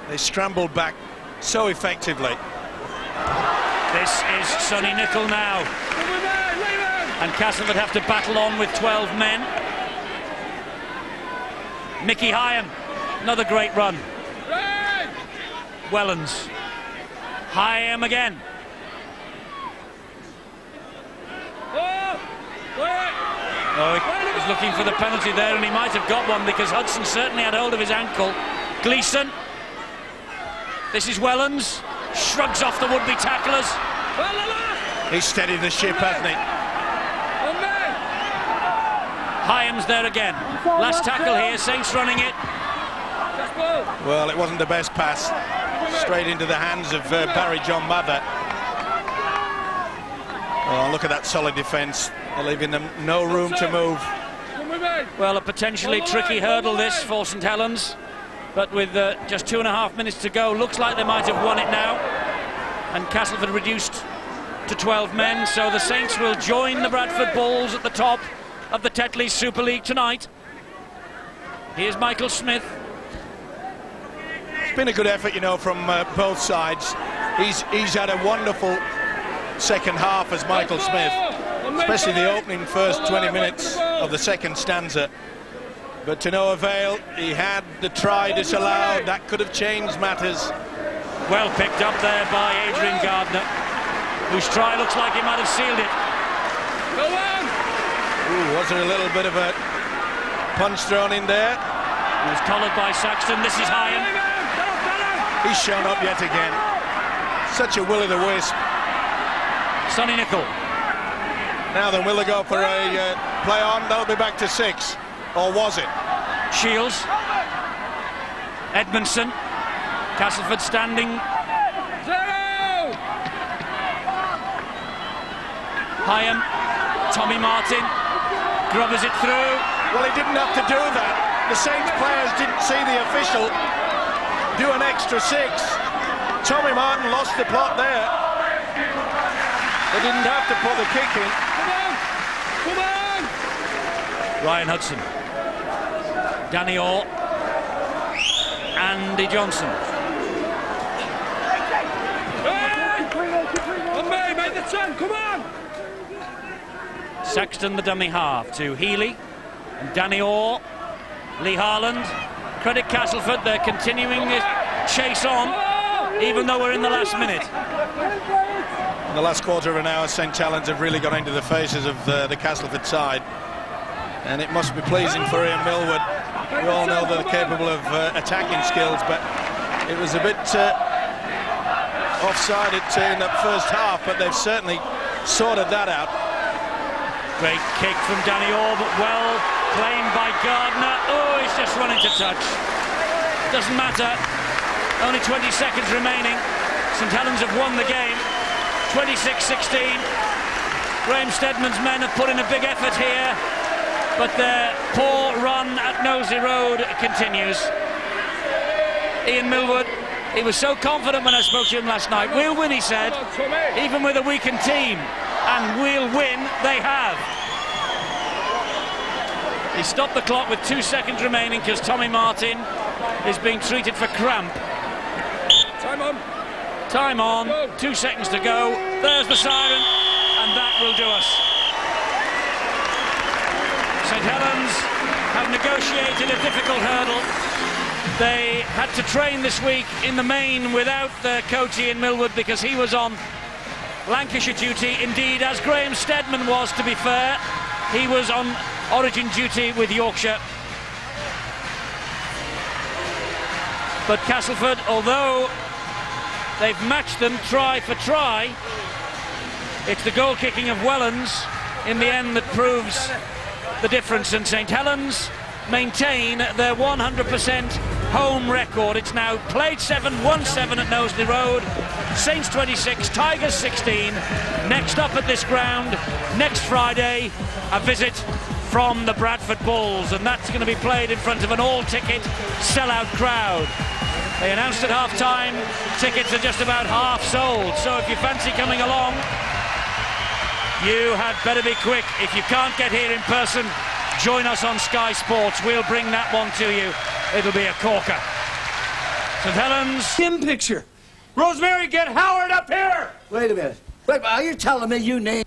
they scrambled back so effectively. This is Sonny Nicol now. And Castleford have to battle on with 12 men. Mickey Hyam, another great run. Wellens. Hyam again. Oh, he was looking for the penalty there, and he might have got one because Hudson certainly had hold of his ankle. Gleeson. This is Wellens. Shrugs off the would-be tacklers. He's steadied the ship, hasn't he? Hyam's there again. Last tackle here, Saints running it. Well, it wasn't the best pass. Straight into the hands of Barry John Mather. Oh, look at that solid defence. They're leaving them no room to move. Well, a potentially tricky hurdle this for St Helens, but with just 2.5 minutes to go, looks like they might have won it now. And Castleford reduced to 12 men, so the Saints will join the Bradford Bulls at the top of the Tetley's Super League tonight. Here's Michael Smith. It's been a good effort, you know, from both sides. He's had a wonderful second half as Michael Smith, especially the opening first 20 minutes of the second stanza. But to no avail. He had the try disallowed. That could have changed matters. Well picked up there by Adrian Gardner, whose try looks like he might have sealed it. Go on! Ooh, was there a little bit of a punch thrown in there? He was collared by Saxton. This is Hyam. He's shown up yet again. Such a will-o'-the-wisp. Sonny Nicol. Now then, will they go for a play on? They'll be back to 6. Or was it? Shields. Edmondson. Castleford standing. Hyam. Tommy Martin. Grubbers it through. Well, he didn't have to do that. The Saints players didn't see the official do an extra 6. Tommy Martin lost the plot there. They didn't have to put the kick in. Come on! Ryan Hudson. Danny Orr. Andy Johnson. Hey! Make the 10, come on! Saxton the dummy half to Healy and Danny Orr. Lee Harland. Credit Castleford, they're continuing this chase on, even though we're in the last minute. the last quarter of an hour, St Helens have really got into the faces of the Castleford side, and it must be pleasing for Ian Millwood. We all know they're capable of attacking skills, but it was a bit offside in that first half, but they've certainly sorted that out. Great kick from Danny Orr, but well claimed by Gardner. Oh, he's just run into touch. Doesn't matter. Only 20 seconds remaining. St Helens have won the game. 26-16. Graham Steadman's men have put in a big effort here, but their poor run at Knowsley Road continues. Ian Millwood, he was so confident when I spoke to him last night. We'll win, he said, even with a weakened team. And we'll win, they have. He stopped the clock with 2 seconds remaining because Tommy Martin is being treated for cramp. Time on. Time on, 2 seconds to go. There's the siren, and that will do us. St Helens have negotiated a difficult hurdle. They had to train this week in the main without their coach Ian Millwood because he was on Lancashire duty. Indeed, as Graham Steadman was, to be fair, he was on Origin duty with Yorkshire. But Castleford, although they've matched them try for try, it's the goal kicking of Wellens in the end that proves the difference, and St Helens maintain their 100% home record. It's now played 7, won 7 at Knowsley Road. Saints 26, Tigers 16. Next up at this ground, next Friday, a visit from the Bradford Bulls, and that's going to be played in front of an all-ticket sellout crowd. They announced at half-time tickets are just about half sold, so if you fancy coming along, you had better be quick. If you can't get here in person, join us on Sky Sports. We'll bring that one to you. It'll be a corker. St Helens. Him picture. Rosemary, get Howard up here! Wait a minute. Wait, are you telling me you named